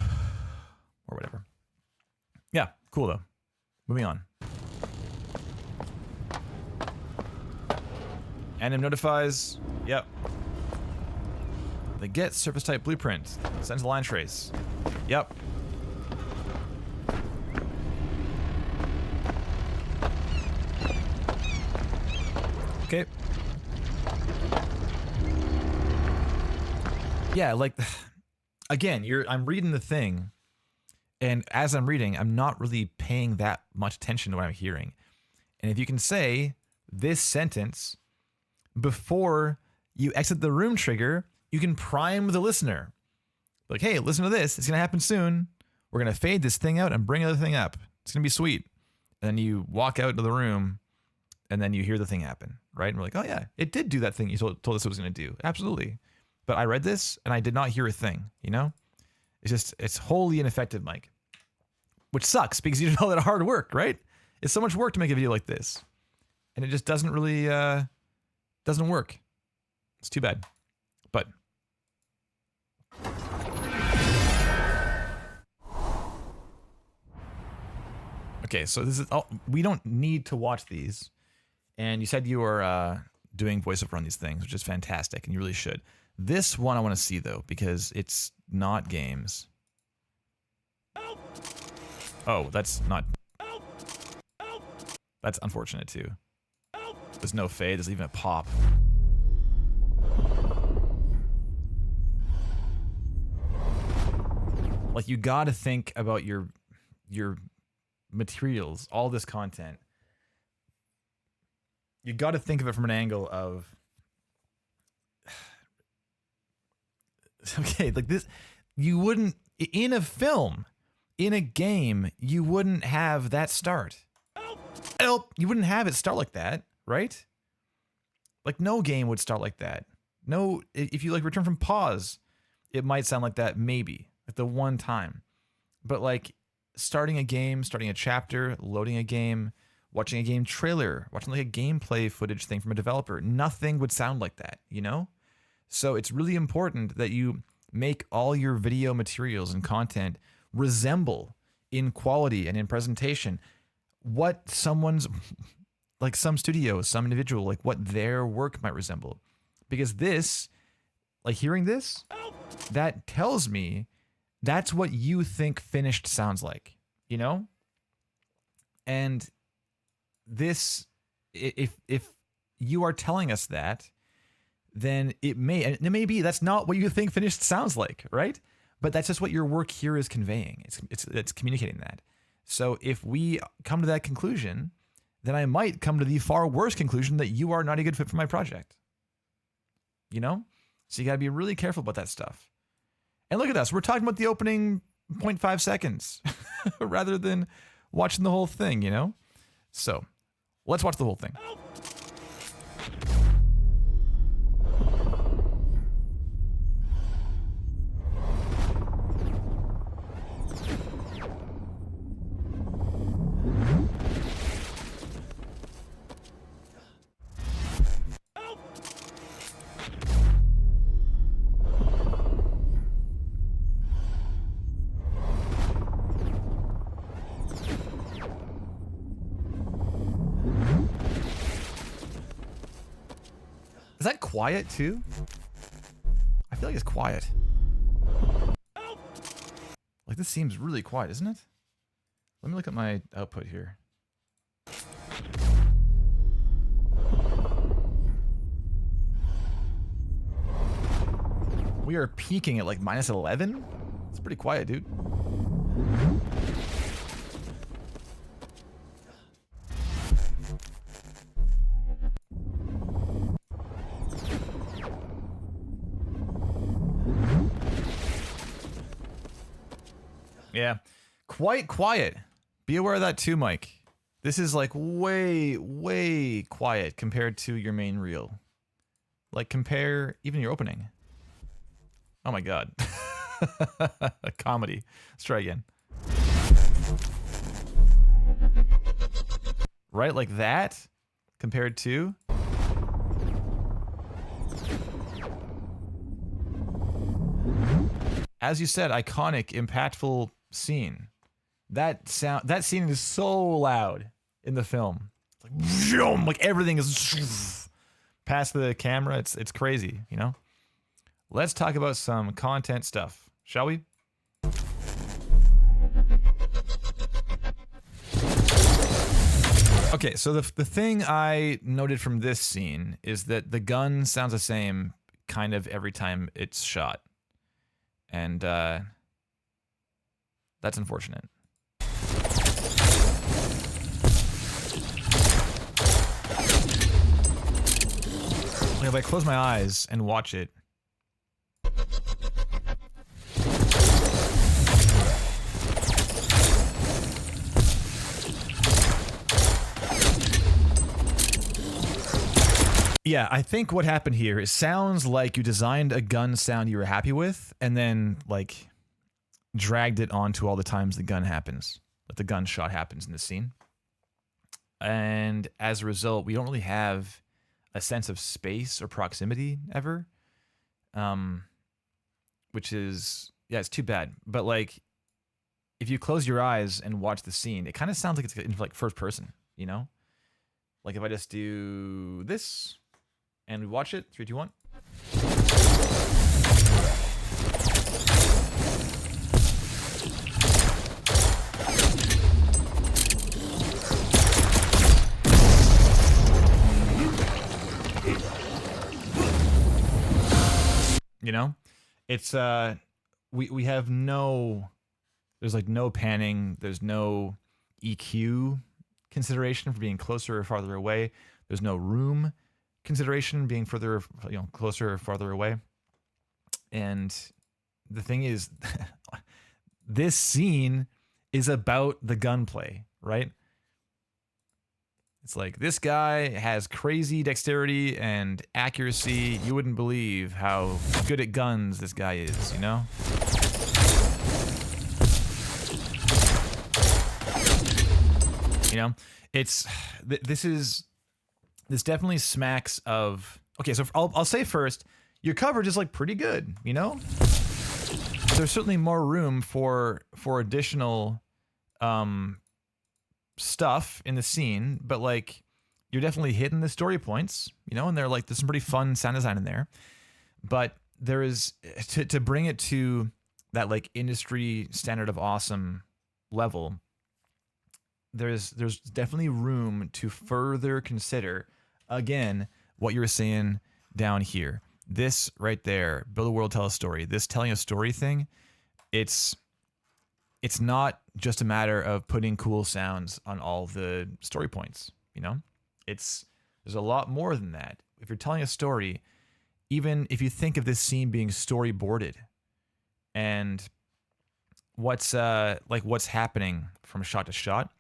or whatever. Yeah, cool though. Moving on. Anim notifies. Yep. The get surface type blueprint. Sends a line trace. Yep. Okay. Yeah, like, again, I'm reading the thing, and as I'm reading, I'm not really paying that much attention to what I'm hearing. And if you can say this sentence before you exit the room trigger, you can prime the listener. Like, hey, listen to this. It's going to happen soon. We're going to fade this thing out and bring another thing up. It's going to be sweet. And then you walk out of the room and then you hear the thing happen, right? And we're like, oh yeah, it did do that thing you told us it was going to do. Absolutely. But I read this and I did not hear a thing, you know? It's wholly ineffective, Mike. Which sucks because you did all that hard work, right? It's so much work to make a video like this. And it just doesn't really, doesn't work. It's too bad. But okay, so this is, oh, we don't need to watch these. And you said you were doing voiceover on these things, which is fantastic, and you really should. This one I want to see, though, because it's not games. Oh, that's not... That's unfortunate, too. There's no fade, there's even a pop. Like, you gotta think about your materials, all this content. You gotta think of it from an angle of... Okay, like this, you wouldn't, in a film, in a game, you wouldn't have that start. Help! You wouldn't have it start like that, right? Like, no game would start like that. No, if you, like, return from pause, it might sound like that, maybe. Like, the one time. But, like, starting a game, starting a chapter, loading a game, watching a game trailer, watching, like, a gameplay footage thing from a developer, nothing would sound like that, you know? So it's really important that you make all your video materials and content resemble in quality and in presentation what someone's, like some studio, some individual, like what their work might resemble. Because this, like hearing this, that tells me that's what you think finished sounds like, you know? And this, if you are telling us that, then it may be that's not what you think finished sounds like, right? But that's just what your work here is conveying. It's communicating that. So if we come to that conclusion, then I might come to the far worse conclusion that you are not a good fit for my project. You know? So you got to be really careful about that stuff. And look at us. We're talking about the opening 0.5 seconds rather than watching the whole thing, you know? So let's watch the whole thing. Is that quiet too? I feel like it's quiet. Like this seems really quiet, isn't it? Let me look at my output here. We are peaking at like -11? It's pretty quiet, dude. Yeah, quite quiet. Be aware of that too, Mike. This is like way, way quiet compared to your main reel. Like compare even your opening. Oh my God. A comedy. Let's try again. Right, like that compared to... As you said, iconic, impactful scene. That scene is so loud in the film. It's like everything is past the camera. It's crazy, you know? Let's talk about some content stuff, shall we? Okay, so the thing I noted from this scene is that the gun sounds the same kind of every time it's shot. And that's unfortunate. Like if I close my eyes and watch it, Yeah, I think what happened here, it sounds like you designed a gun sound you were happy with and then like dragged it onto all the times the gun happens, like the gunshot happens in the scene. And as a result, we don't really have a sense of space or proximity ever. Which is, yeah, it's too bad. But like, if you close your eyes and watch the scene, it kind of sounds like it's in like first person, you know? Like if I just do this and we watch it, 3, 2, 1. You know, it's we have no, there's like no panning, there's no EQ consideration for being closer or farther away, there's no room consideration being further, you know, closer or farther away. And the thing is, this scene is about the gunplay, right? It's like, this guy has crazy dexterity and accuracy. You wouldn't believe how good at guns this guy is, you know? You know, it's, this definitely smacks of, okay, so I'll say first, your coverage is like pretty good, you know? There's certainly more room for additional, stuff in the scene, but like you're definitely hitting the story points, you know, and they're like, there's some pretty fun sound design in there, but there is to bring it to that like industry standard of awesome level. There's definitely room to further consider, again, what you were saying down here. This right there, build a world, tell a story. This telling a story thing, it's not just a matter of putting cool sounds on all the story points, you know? There's a lot more than that. If you're telling a story, even if you think of this scene being storyboarded and what's happening from shot to shot,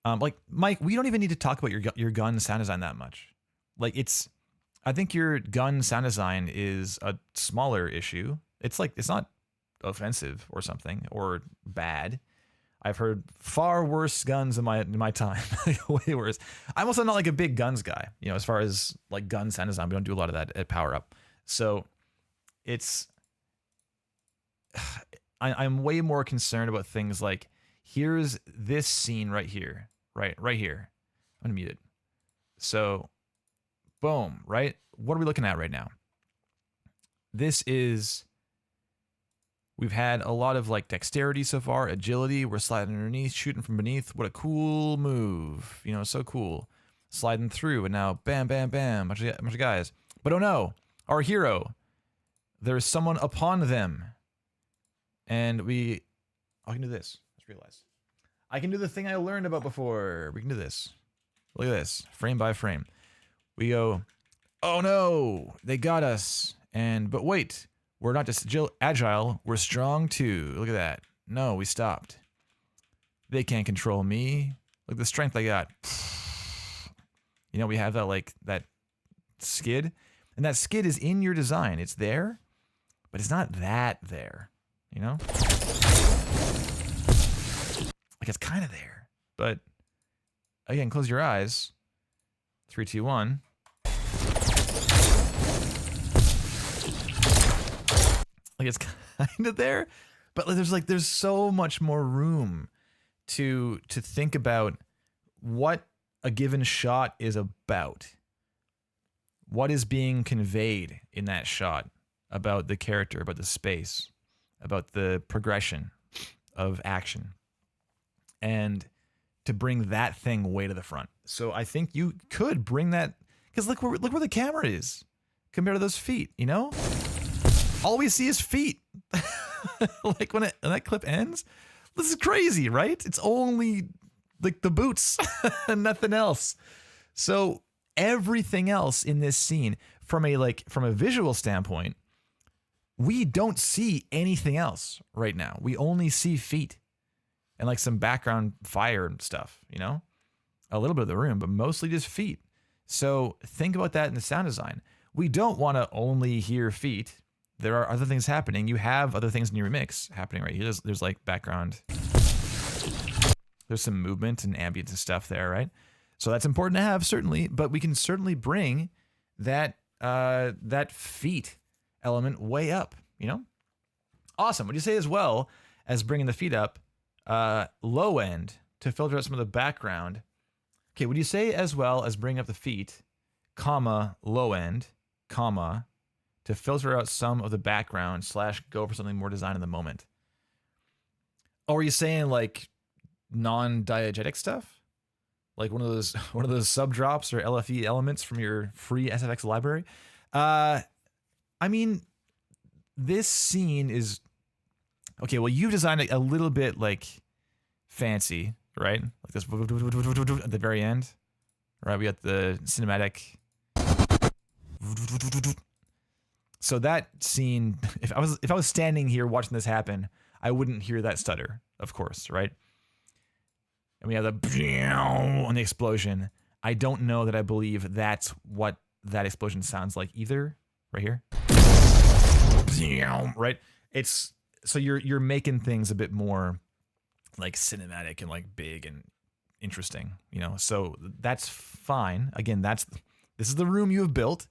like Mike, we don't even need to talk about your gun sound design that much. Like I think your gun sound design is a smaller issue. It's not offensive or something or bad. I've heard far worse guns in my time. Way worse. I'm also not like a big guns guy, you know, as far as like gun sound design. We don't do a lot of that at Power Up. So I'm way more concerned about things like, here's this scene right here, right here. I'm gonna mute it. So boom, right? What are we looking at right now? We've had a lot of like dexterity so far, agility. We're sliding underneath, shooting from beneath. What a cool move. You know, so cool. Sliding through, and now bam, bam, bam. Bunch of guys. But oh no, our hero. There's someone upon them. And I can do this. Just realized. I can do the thing I learned about before. We can do this. Look at this. Frame by frame. We go, oh no, they got us. But wait. We're not just agile, we're strong too. Look at that. No, we stopped. They can't control me. Look at the strength I got. You know, we have that skid. And that skid is in your design. It's there, but it's not that there. You know? Like it's kind of there. But again, close your eyes. 3, 2, 1. Like it's kind of there, but there's so much more room to think about what a given shot is about. What is being conveyed in that shot about the character, about the space, about the progression of action. And to bring that thing way to the front. So I think you could bring that, because look where the camera is compared to those feet, you know? All we see is feet. Like when that clip ends, this is crazy, right? It's only like the boots and nothing else. So everything else in this scene, from a visual standpoint, we don't see anything else right now. We only see feet and like some background fire and stuff, you know, a little bit of the room, but mostly just feet. So think about that in the sound design. We don't want to only hear feet. There are other things happening. You have other things in your mix happening right here. There's like background. There's some movement and ambience and stuff there, right? So that's important to have, certainly, but we can certainly bring that that feet element way up, you know? Awesome. Would you say as well as bringing the feet up, low end to filter out some of the background? Okay, would you say as well as bring up the feet, comma, low end, comma, to filter out some of the background / go for something more design in the moment? Or are you saying like non-diegetic stuff? Like one of those sub drops or LFE elements from your free SFX library? I mean, this scene is okay. Well, you designed it a little bit like fancy, right? Like this at the very end, right? We got the cinematic. So that scene, if I was standing here watching this happen, I wouldn't hear that stutter, of course, right? And we have the on the explosion. I don't know that I believe that's what that explosion sounds like either. Right here, right? It's so you're making things a bit more like cinematic and like big and interesting, you know. So that's fine. Again, this is the room you have built,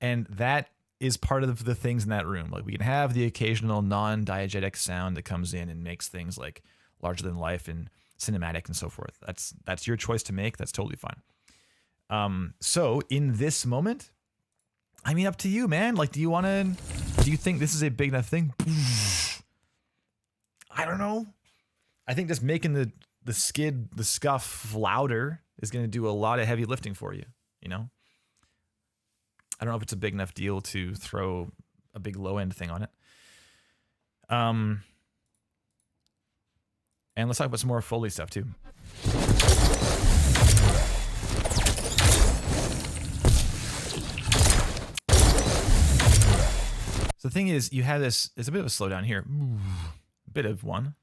and that is part of the things in that room. Like we can have the occasional non-diegetic sound that comes in and makes things like larger than life and cinematic and so forth. That's your choice to make. That's totally fine. So in this moment, I mean, up to you, man. Like, do you think this is a big enough thing? I don't know. I think just making the scuff louder is going to do a lot of heavy lifting for you, you know? I don't know if it's a big enough deal to throw a big low end thing on it. And let's talk about some more Foley stuff too. So the thing is, you have this, it's a bit of a slowdown here. A bit of one.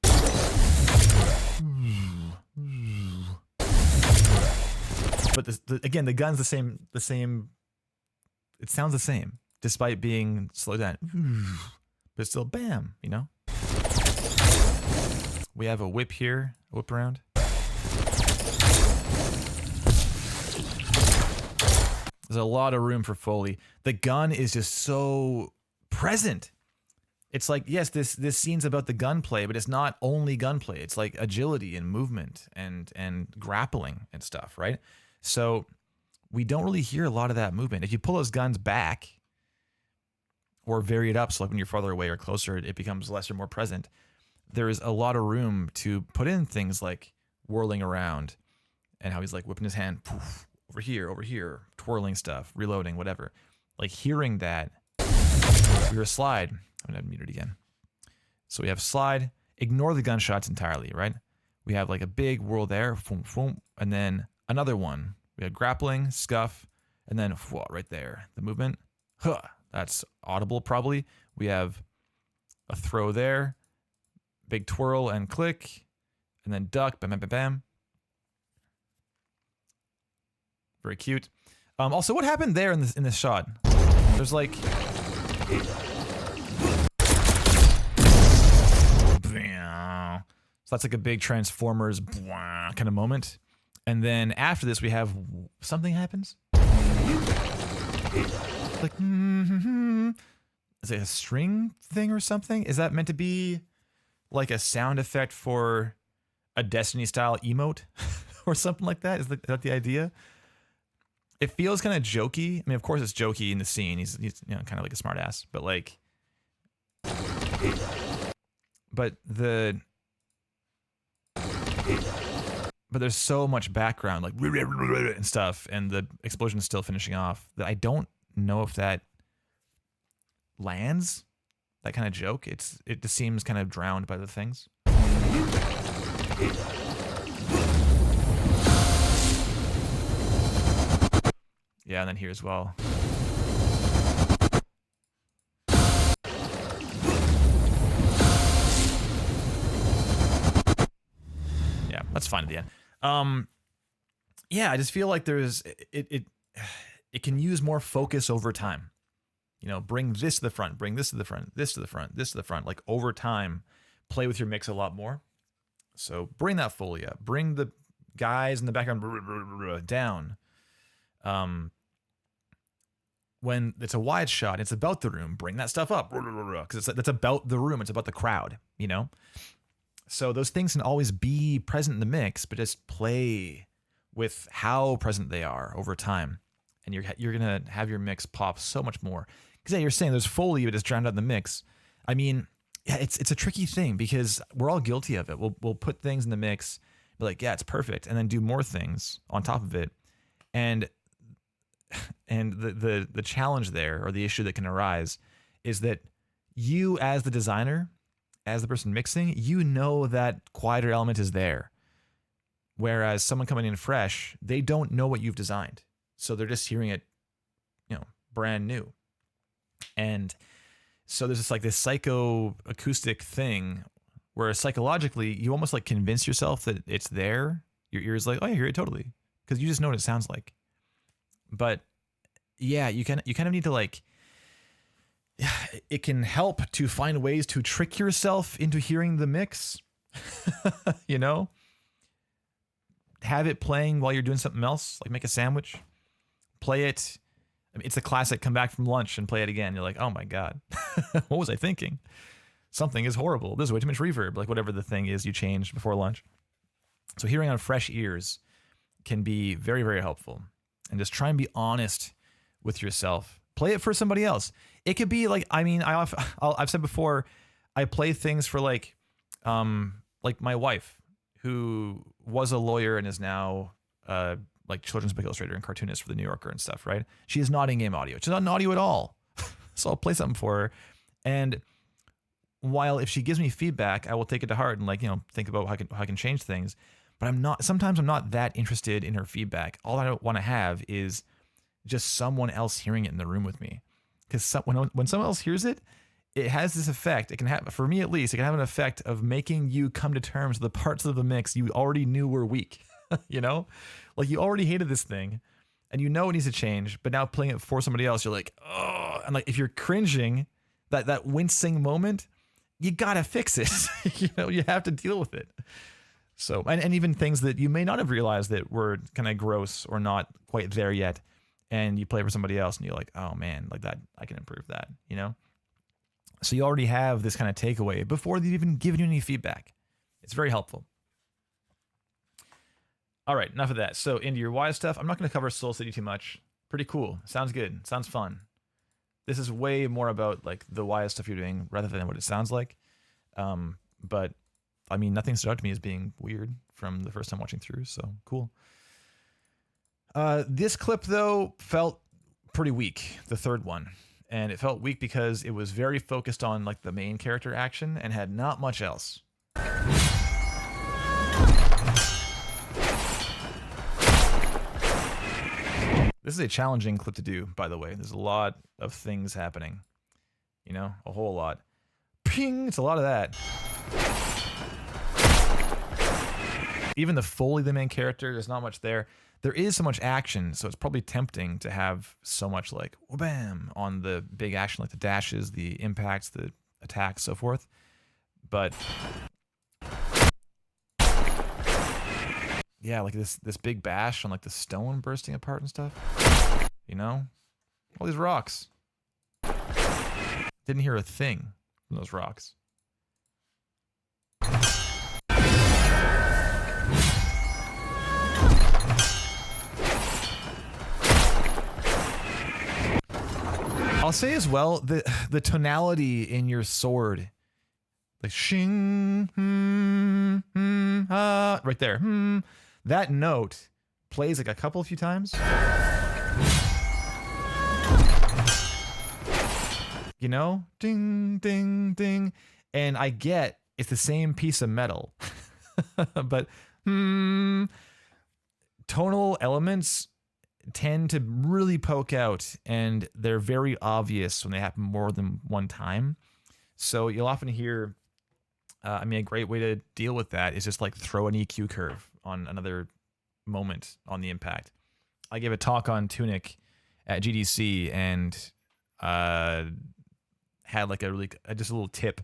But again, the gun's the same, it sounds the same, despite being slowed down. But still, bam, you know? We have a whip here, a whip around. There's a lot of room for Foley. The gun is just so present. It's like, yes, this scene's about the gunplay, but it's not only gunplay. It's like agility and movement and grappling and stuff, right? So we don't really hear a lot of that movement. If you pull those guns back or vary it up, so like when you're farther away or closer, it becomes less or more present. There is a lot of room to put in things like whirling around and how he's like whipping his hand poof, over here, twirling stuff, reloading, whatever. Like hearing that. We hear a slide. I'm going to mute it again. So we have slide. Ignore the gunshots entirely, right? We have like a big whirl there, boom, boom, and then another one. We have grappling, scuff, and then right there. The movement. That's audible probably. We have a throw there. Big twirl and click, and then duck, bam, bam, bam, bam. Very cute. Also, what happened there in this shot? There's like, so that's like a big Transformers kind of moment, and then after this we have something happens. Like, is it a string thing or something? Is that meant to be like a sound effect for a Destiny style emote or something like that? Is that the idea? It feels kind of jokey. I mean, of course it's jokey in the scene. He's you know, kind of like a smart ass, but like, but there's so much background, like and stuff, and the explosion is still finishing off, that I don't know if that lands. That kind of joke, it just seems kind of drowned by the things. Yeah, and then here as well. Yeah, that's fine at the end. Yeah, I just feel like there's it can use more focus over time. You know, bring this to the front, bring this to the front, this to the front, this to the front. Like over time, play with your mix a lot more. So bring that Foley up. Bring the guys in the background down. When it's a wide shot, it's about the room. Bring that stuff up because that's about the room. It's about the crowd, you know? So those things can always be present in the mix, but just play with how present they are over time. And you're going to have your mix pop so much more. Because, yeah, you're saying there's Foley, but it's drowned out in the mix. I mean, yeah, it's a tricky thing because we're all guilty of it. We'll put things in the mix, be like, yeah, it's perfect, and then do more things on top of it. And the challenge there, or the issue that can arise, is that you as the designer, as the person mixing, you know that quieter element is there. Whereas someone coming in fresh, they don't know what you've designed. So they're just hearing it, you know, brand new. And so there's this like this psychoacoustic thing where psychologically you almost like convince yourself that it's there. Your ear's like, oh, I hear it totally, because you just know what it sounds like. But yeah, you kind of need to like, it can help to find ways to trick yourself into hearing the mix, you know, have it playing while you're doing something else, like make a sandwich, play it. I mean, it's a classic, come back from lunch and play it again. You're like, oh my God, what was I thinking? Something is horrible. There's way too much reverb, like whatever the thing is you changed before lunch. So hearing on fresh ears can be very, very helpful. And just try and be honest with yourself. Play it for somebody else. It could be like, I mean, I've said before, I play things for like my wife, who was a lawyer and is now like children's book illustrator and cartoonist for the New Yorker and stuff, right? She is not in-game audio. She's not in audio at all. So I'll play something for her. And while if she gives me feedback, I will take it to heart and like, you know, think about how I can change things. But sometimes I'm not that interested in her feedback. All I want to have is just someone else hearing it in the room with me. Because when someone else hears it, it has this effect. It can have, for me at least, it can have an effect of making you come to terms with the parts of the mix you already knew were weak. You know, like you already hated this thing and you know it needs to change, but now playing it for somebody else, you're like, oh, and like if you're cringing, that wincing moment, you gotta fix it. You know, you have to deal with it. So, and even things that you may not have realized that were kind of gross or not quite there yet, and you play for somebody else and you're like, oh man, like that, I can improve that, you know? So you already have this kind of takeaway before they've even given you any feedback. It's very helpful. All right, enough of that. So into your why stuff, I'm not going to cover Soul City too much. Pretty cool. Sounds good. Sounds fun. This is way more about like the why stuff you're doing rather than what it sounds like. But I mean, nothing stood out to me as being weird from the first time watching through, so cool. This clip, though, felt pretty weak, the third one. And it felt weak because it was very focused on like the main character action and had not much else. This is a challenging clip to do, by the way. There's a lot of things happening. You know, a whole lot. Ping! It's a lot of that. Even the Foley, the main character, there's not much there. There is so much action, so it's probably tempting to have so much like wham on the big action, like the dashes, the impacts, the attacks, so forth. But yeah, like this big bash on like the stone bursting apart and stuff. You know, all these rocks. Didn't hear a thing from those rocks. I'll say as well, the tonality in your sword, like shing, right there, that note plays like a few times. You know, ding, ding, ding, and I get it's the same piece of metal, but tonal elements tend to really poke out, and they're very obvious when they happen more than one time. So you'll often hear, I mean, a great way to deal with that is just like throw an EQ curve on another moment on the impact. I gave a talk on Tunic at GDC and had like a really just a little tip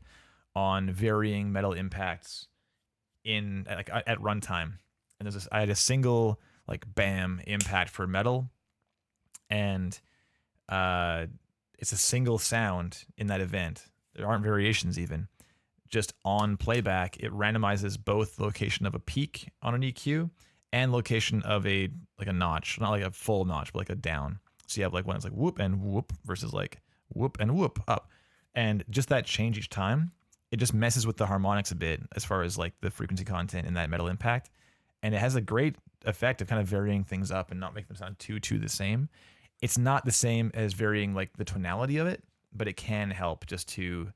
on varying metal impacts in like at runtime. And there's this, I had a single like bam impact for metal, and it's a single sound in that event. There aren't variations even. Just on playback, it randomizes both location of a peak on an EQ and location of a notch, not like a full notch, but like a down. So you have like when it's like whoop and whoop versus like whoop and whoop up, and just that change each time, it just messes with the harmonics a bit as far as like the frequency content in that metal impact, and it has a great effect of kind of varying things up and not making them sound too the same. It's not the same as varying like the tonality of it, but it can help just to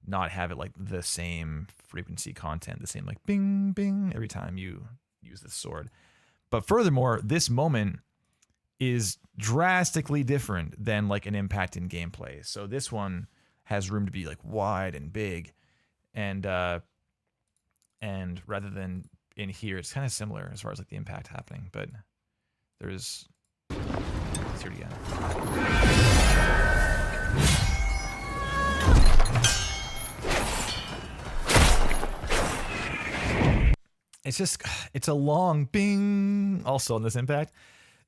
not have it like the same frequency content, the same like bing, bing every time you use this sword. But furthermore, this moment is drastically different than like an impact in gameplay. So this one has room to be like wide and big, and rather than in here, it's kind of similar as far as like the impact happening, but there's, let's hear it again. It's a long bing also on this impact.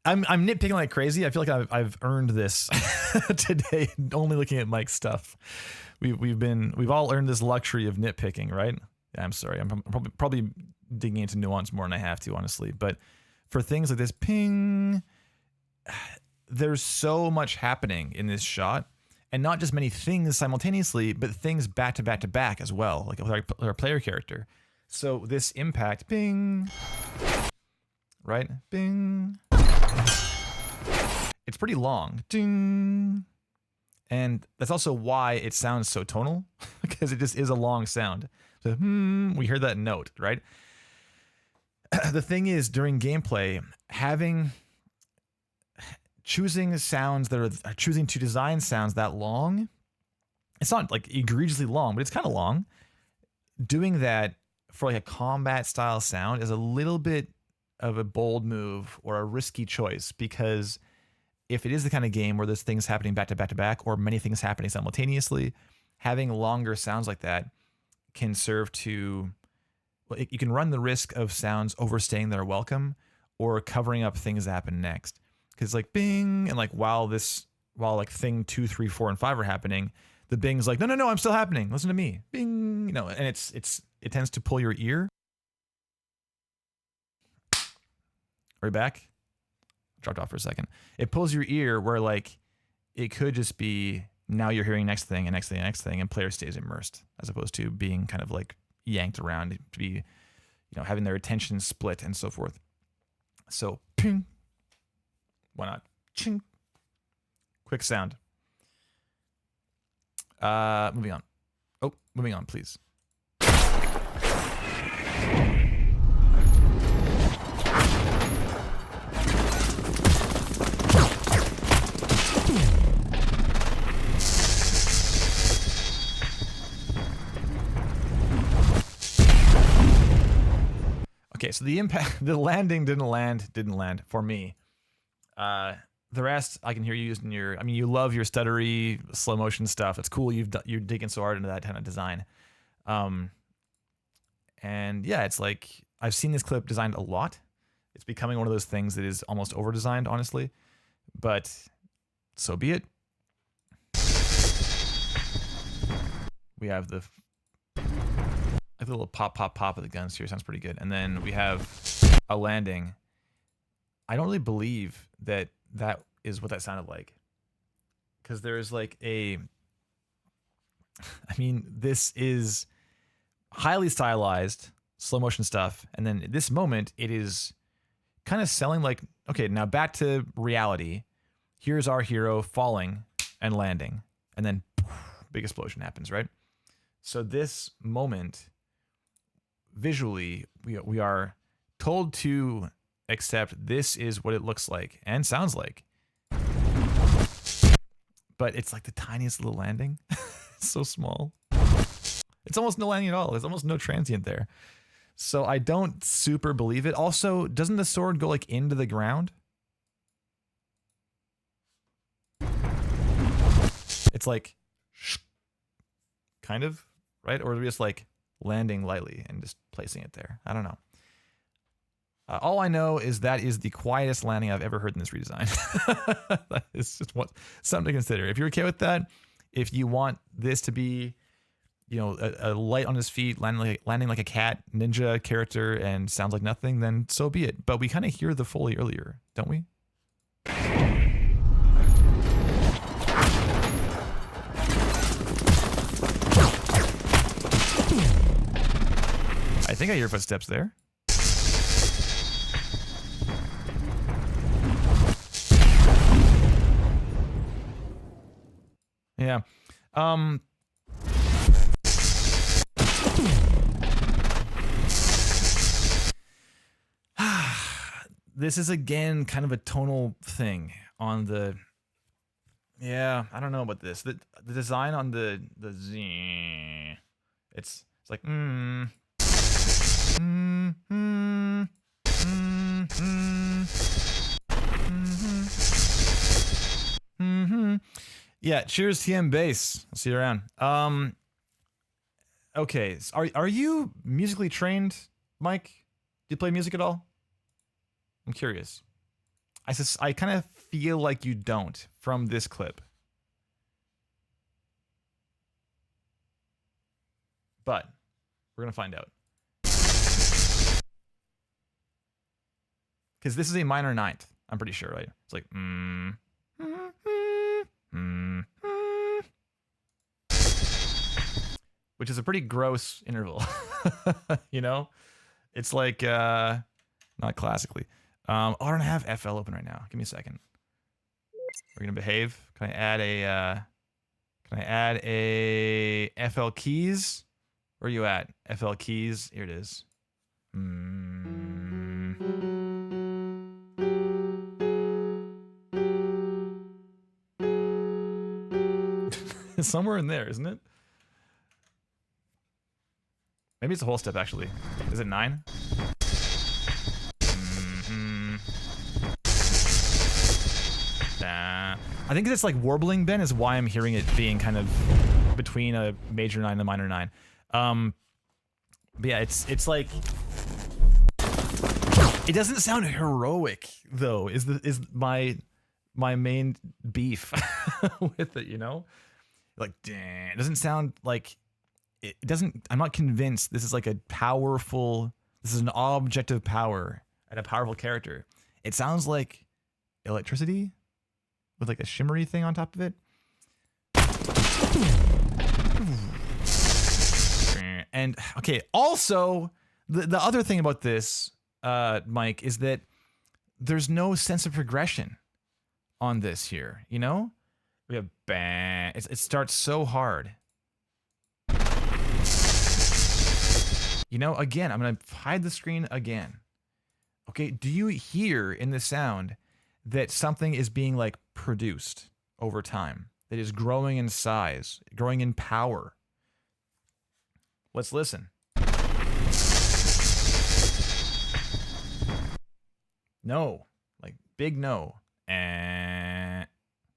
I'm nitpicking like crazy. I feel like I've earned this today only looking at Mike's stuff. We've all earned this luxury of nitpicking, right? Yeah, I'm sorry. I'm probably digging into nuance more than I have to, honestly. But for things like this ping, there's so much happening in this shot, and not just many things simultaneously, but things back to back to back as well, like with our player character. So this impact, bing, right? Bing. It's pretty long, ding. And that's also why it sounds so tonal, because it just is a long sound. So, we hear that note, right? The thing is, during gameplay, choosing sounds that are choosing to design sounds that long, it's not like egregiously long, but it's kind of long. Doing that for like a combat style sound is a little bit of a bold move or a risky choice, because if it is the kind of game where there's things happening back to back to back or many things happening simultaneously, having longer sounds like that can serve to, well, you can run the risk of sounds overstaying their welcome or covering up things that happen next. Because like bing, and like while like thing 2, 3, 4, and 5 are happening, the bing's like, no, I'm still happening. Listen to me, bing, and it tends to pull your ear. Are we back? Dropped off for a second. It pulls your ear where like it could just be now you're hearing next thing and next thing and next thing, and player stays immersed, as opposed to being kind of like yanked around to be, having their attention split and so forth. So ping. Why not? Ching. Quick sound. Moving on. Oh, moving on, please. Okay, so the landing didn't land for me. The rest, I can hear you using you love your stuttery slow motion stuff. It's cool. You're digging so hard into that kind of design. And yeah, it's like, I've seen this clip designed a lot. It's becoming one of those things that is almost over designed, honestly, but so be it. We have the little pop of the guns here. Sounds pretty good. And then we have a landing. I don't really believe that is what that sounded like, because there's like this is highly stylized slow motion stuff, and then at this moment it is kind of selling like, okay, now back to reality. Here's our hero falling and landing, and then poof, big explosion happens, right? So this moment, visually, we are told to accept this is what it looks like and sounds like. But it's like the tiniest little landing. It's so small. It's almost no landing at all. There's almost no transient there. So I don't super believe it. Also, doesn't the sword go like into the ground? It's like, kind of, right? Or just like landing lightly and just placing it there. I don't know. All I know is that is the quietest landing I've ever heard in this redesign. That is just something to consider. If you're okay with that, if you want this to be, you know, a light on his feet, landing like a cat ninja character and sounds like nothing, then so be it. But we kind of hear the Foley earlier, don't we? I think I hear footsteps there. Yeah. This is again kind of a tonal thing on the. Yeah, I don't know about this. The design on the Z. It's like Yeah, cheers TM bass. I'll see you around. Okay, are you musically trained, Mike? Do you play music at all? I'm curious. I kind of feel like you don't from this clip. But we're going to find out. Because this is a minor ninth, I'm pretty sure, right? It's like, which is a pretty gross interval, you know? It's like, not classically. Oh, I don't have FL open right now. Give me a second. We're gonna behave. Can I add a FL keys? Where are you at? FL keys. Here it is. It's somewhere in there, isn't it? Maybe it's a whole step actually. Is it 9? I think it's like warbling bend is why I'm hearing it being kind of between a major 9 and a minor 9. But yeah, it's like it doesn't sound heroic though. Is my main beef with it, you know? Like, damn, it doesn't sound like it doesn't. I'm not convinced this is like a powerful. This is an object of power and a powerful character. It sounds like electricity with like a shimmery thing on top of it. And okay, also the other thing about this, Mike, is that there's no sense of progression on this here. You know, we have bang. It starts so hard. You know, again, I'm gonna hide the screen again. Okay, do you hear in the sound that something is being like produced over time? That is growing in size, growing in power. Let's listen. No, like big no, and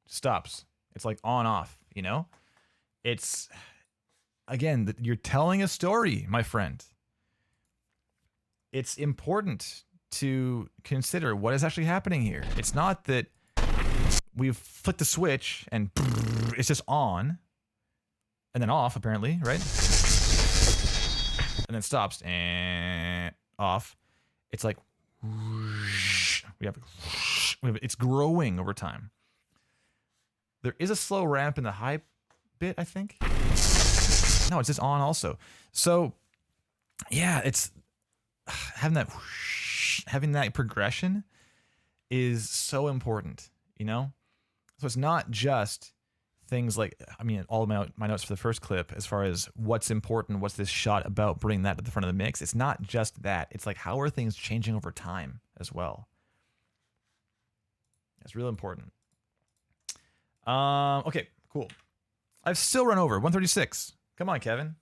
stops. It's like on off, you know? It's, again, you're telling a story, my friend. It's important to consider what is actually happening here. It's not that we've flicked the switch and it's just on and then off, apparently, right? And then stops and off. It's like it's growing over time. There is a slow ramp in the high bit, I think. No, it's just on also. So yeah, it's having that progression is so important, you know? So it's not just things like, I mean, all of my notes for the first clip, as far as what's important, what's this shot about, bringing that to the front of the mix. It's not just that. It's like, how are things changing over time as well? That's real important. Okay, cool. I've still run over 136. Come on, Kevin.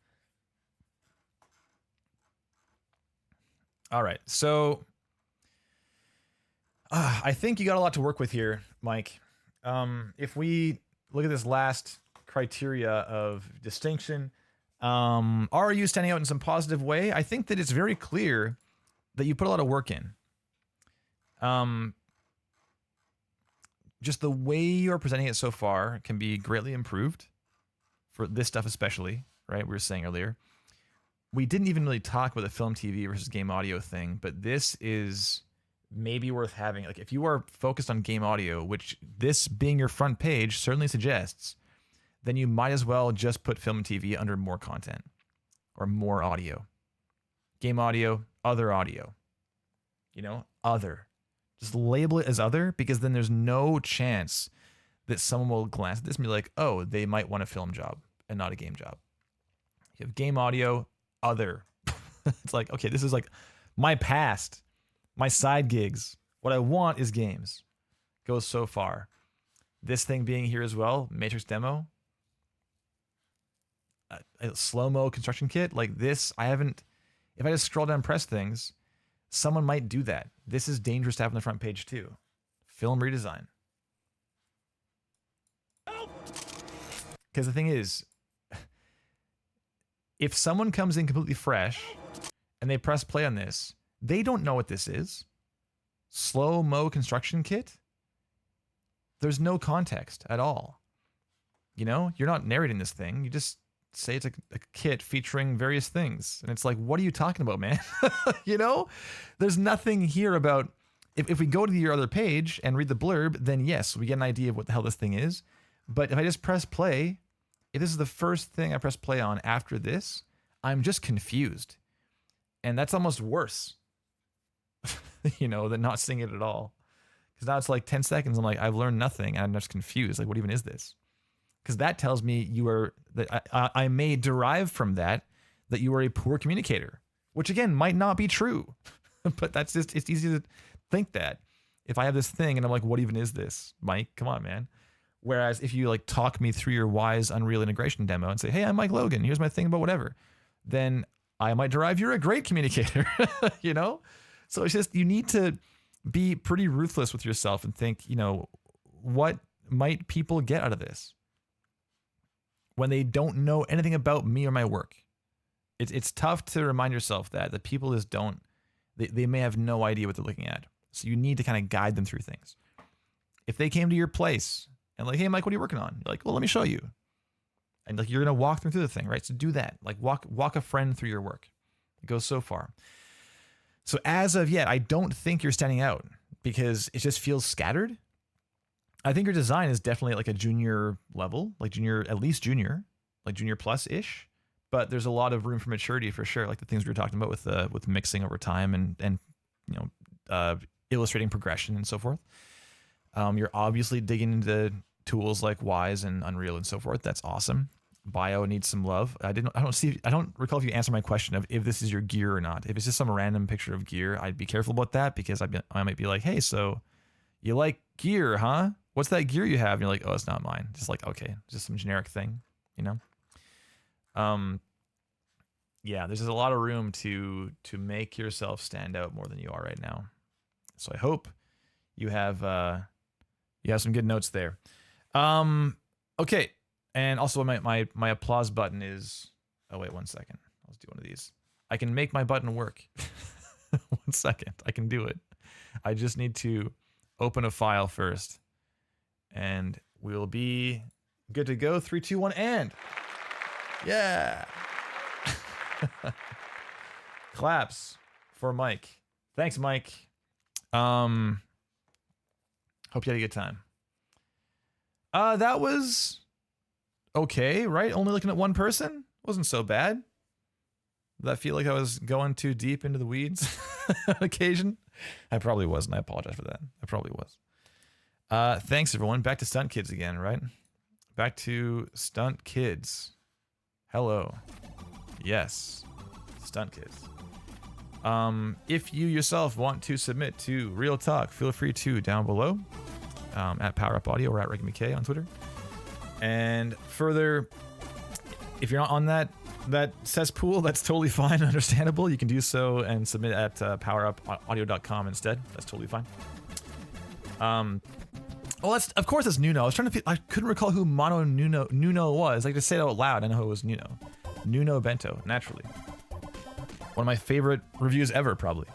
All right, so I think you got a lot to work with here, Mike. If we look at this last criteria of distinction. Are you standing out in some positive way? I think that it's very clear that you put a lot of work in. Just the way you're presenting it so far can be greatly improved for this stuff especially, right? We were saying earlier. We didn't even really talk about the film TV versus game audio thing, but this is maybe worth having. Like if you are focused on game audio, which this being your front page certainly suggests, then you might as well just put film and TV under more content or more audio. Game audio, other audio. You know, other. Just label it as other, because then there's no chance that someone will glance at this and be like, oh, they might want a film job and not a game job. You have game audio, other. It's like, okay, this is like my past, my side gigs. What I want is games. Goes so far. This thing being here as well, Matrix demo, a slow-mo construction kit like this. If I just scroll down and press things, someone might do that. This is dangerous to have on the front page too. Film redesign. Because the thing is, if someone comes in completely fresh and they press play on this, they don't know what this is. Slow-mo construction kit? There's no context at all. You know, you're not narrating this thing. You just say it's a kit featuring various things. And it's like, what are you talking about, man? You know, there's nothing here about, if we go to your other page and read the blurb, then yes, we get an idea of what the hell this thing is. But if I just press play, if this is the first thing I press play on after this, I'm just confused. And that's almost worse, you know, than not seeing it at all. Because now it's like 10 seconds. I'm like, I've learned nothing. And I'm just confused. Like, what even is this? Because that tells me I may derive from that you are a poor communicator, which again might not be true. But that's just, it's easy to think that. If I have this thing and I'm like, what even is this, Mike? Come on, man. Whereas if you like talk me through your Wise Unreal integration demo and say, hey, I'm Mike Logan, here's my thing about whatever, then I might derive you're a great communicator, you know? So it's just, you need to be pretty ruthless with yourself and think, you know, what might people get out of this when they don't know anything about me or my work? It's tough to remind yourself that people just don't, they may have no idea what they're looking at. So you need to kind of guide them through things. If they came to your place and like, hey, Mike, what are you working on? You're like, well, let me show you. And like, you're going to walk them through the thing, right? So do that. Like walk a friend through your work. It goes so far. So as of yet, I don't think you're standing out because it just feels scattered. I think your design is definitely like a junior level, like junior, at least junior, like junior plus-ish. But there's a lot of room for maturity for sure. Like the things we were talking about with mixing over time and you know, illustrating progression and so forth. You're obviously digging into tools like Wise and Unreal and so forth. That's awesome. Bio needs some love. I don't recall if you answered my question of if this is your gear or not. If it's just some random picture of gear, I'd be careful about that because I might be like, hey, so you like gear, huh? What's that gear you have? And you're like, oh, it's not mine. Just like, okay, just some generic thing, you know? Yeah, there's just a lot of room to make yourself stand out more than you are right now. So I hope you have some good notes there. Okay. And also my applause button is, oh wait, 1 second. Let's do one of these. I can make my button work. 1 second. I can do it. I just need to open a file first and we'll be good to go. 3, 2, 1, and yeah. Claps for Mike. Thanks, Mike. Hope you had a good time. That was okay, right? Only looking at one person? Wasn't so bad. Did that feel like I was going too deep into the weeds on occasion? I probably was, and I apologize for that. I probably was. Thanks, everyone. Back to Stunt Kids again, right? Back to Stunt Kids. Hello. Yes. Stunt Kids. If you yourself want to submit to Real Talk, feel free to down below at Power Up Audio or at Ricky McKay on Twitter. And further, if you're not on that cesspool, that's totally fine, understandable. You can do so and submit at powerupaudio.com instead. That's totally fine. Well, of course it's Nuno. I couldn't recall who Mono Nuno was. Like, to say it out loud, I know who it was. Nuno Bento, naturally. One of my favorite reviews ever, probably.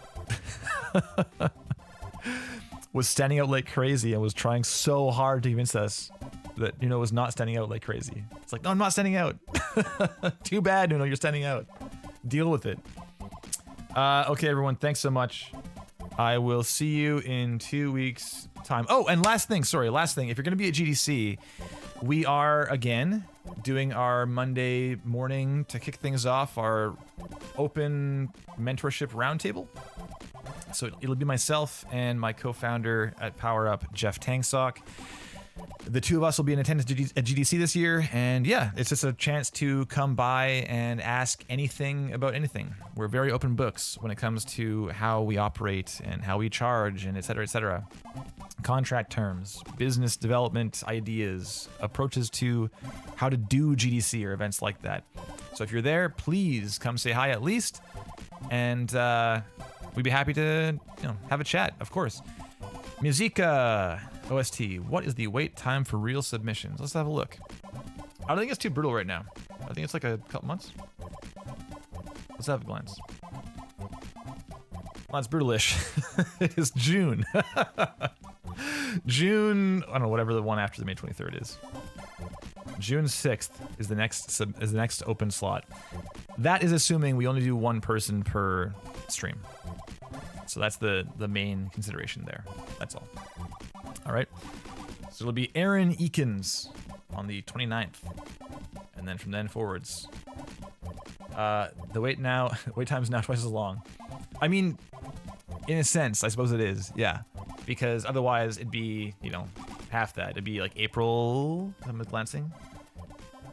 Was standing out like crazy and was trying so hard to convince us that Nuno was not standing out like crazy. It's like, no, I'm not standing out. Too bad, Nuno, you're standing out. Deal with it. Okay, everyone, thanks so much. I will see you in 2 weeks' time. Oh, and last thing. If you're going to be at GDC, we are, again, doing our Monday morning to kick things off, our open mentorship roundtable. So it'll be myself and my co-founder at PowerUp, Jeff Tangsock. The two of us will be in attendance at GDC this year, and yeah, it's just a chance to come by and ask anything about anything. We're very open books when it comes to how we operate and how we charge and et cetera, et cetera. Contract terms, business development ideas, approaches to how to do GDC or events like that. So if you're there, please come say hi at least, and we'd be happy to have a chat, of course. Musica OST, what is the wait time for real submissions? Let's have a look. I don't think it's too brutal right now. I think it's like a couple months. Let's have a glance. Well, it's brutalish. It is June. June, I don't know, whatever the one after the May 23rd is. June 6th is the next open slot. That is assuming we only do one person per stream. So that's the main consideration there. That's all. All right. So it'll be Aaron Eakins on the 29th. And then from then forwards. The wait time is now twice as long. I mean, in a sense, I suppose it is. Yeah. Because otherwise it'd be, half that. It'd be like April, I'm glancing.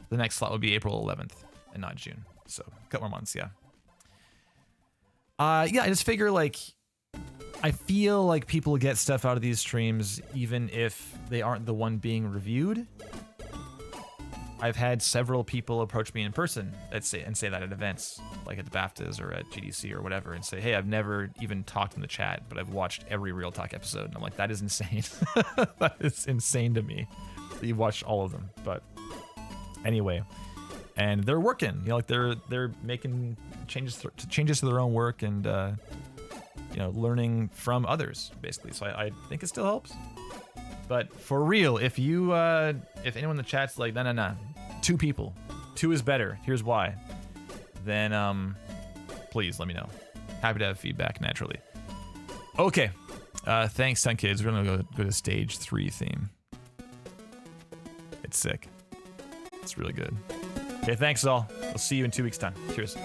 The next slot would be April 11th and not June. So a couple more months, yeah. Yeah, I just figure I feel like people get stuff out of these streams even if they aren't the one being reviewed. I've had several people approach me in person and say that at events, like at the BAFTAs or at GDC or whatever, and say, hey, I've never even talked in the chat, but I've watched every Real Talk episode. And I'm like, that is insane. That is insane to me that you've watched all of them. But anyway, and they're working, they're making changes to their own work and, learning from others, basically. So I think it still helps. But for real, if anyone in the chat's like, no, 2 people, 2 is better, here's why, then please let me know. Happy to have feedback, naturally. Okay, thanks, Sun Kids. We're gonna go to stage 3 theme. It's sick. It's really good. Okay, thanks all. I'll see you in 2 weeks' time. Cheers.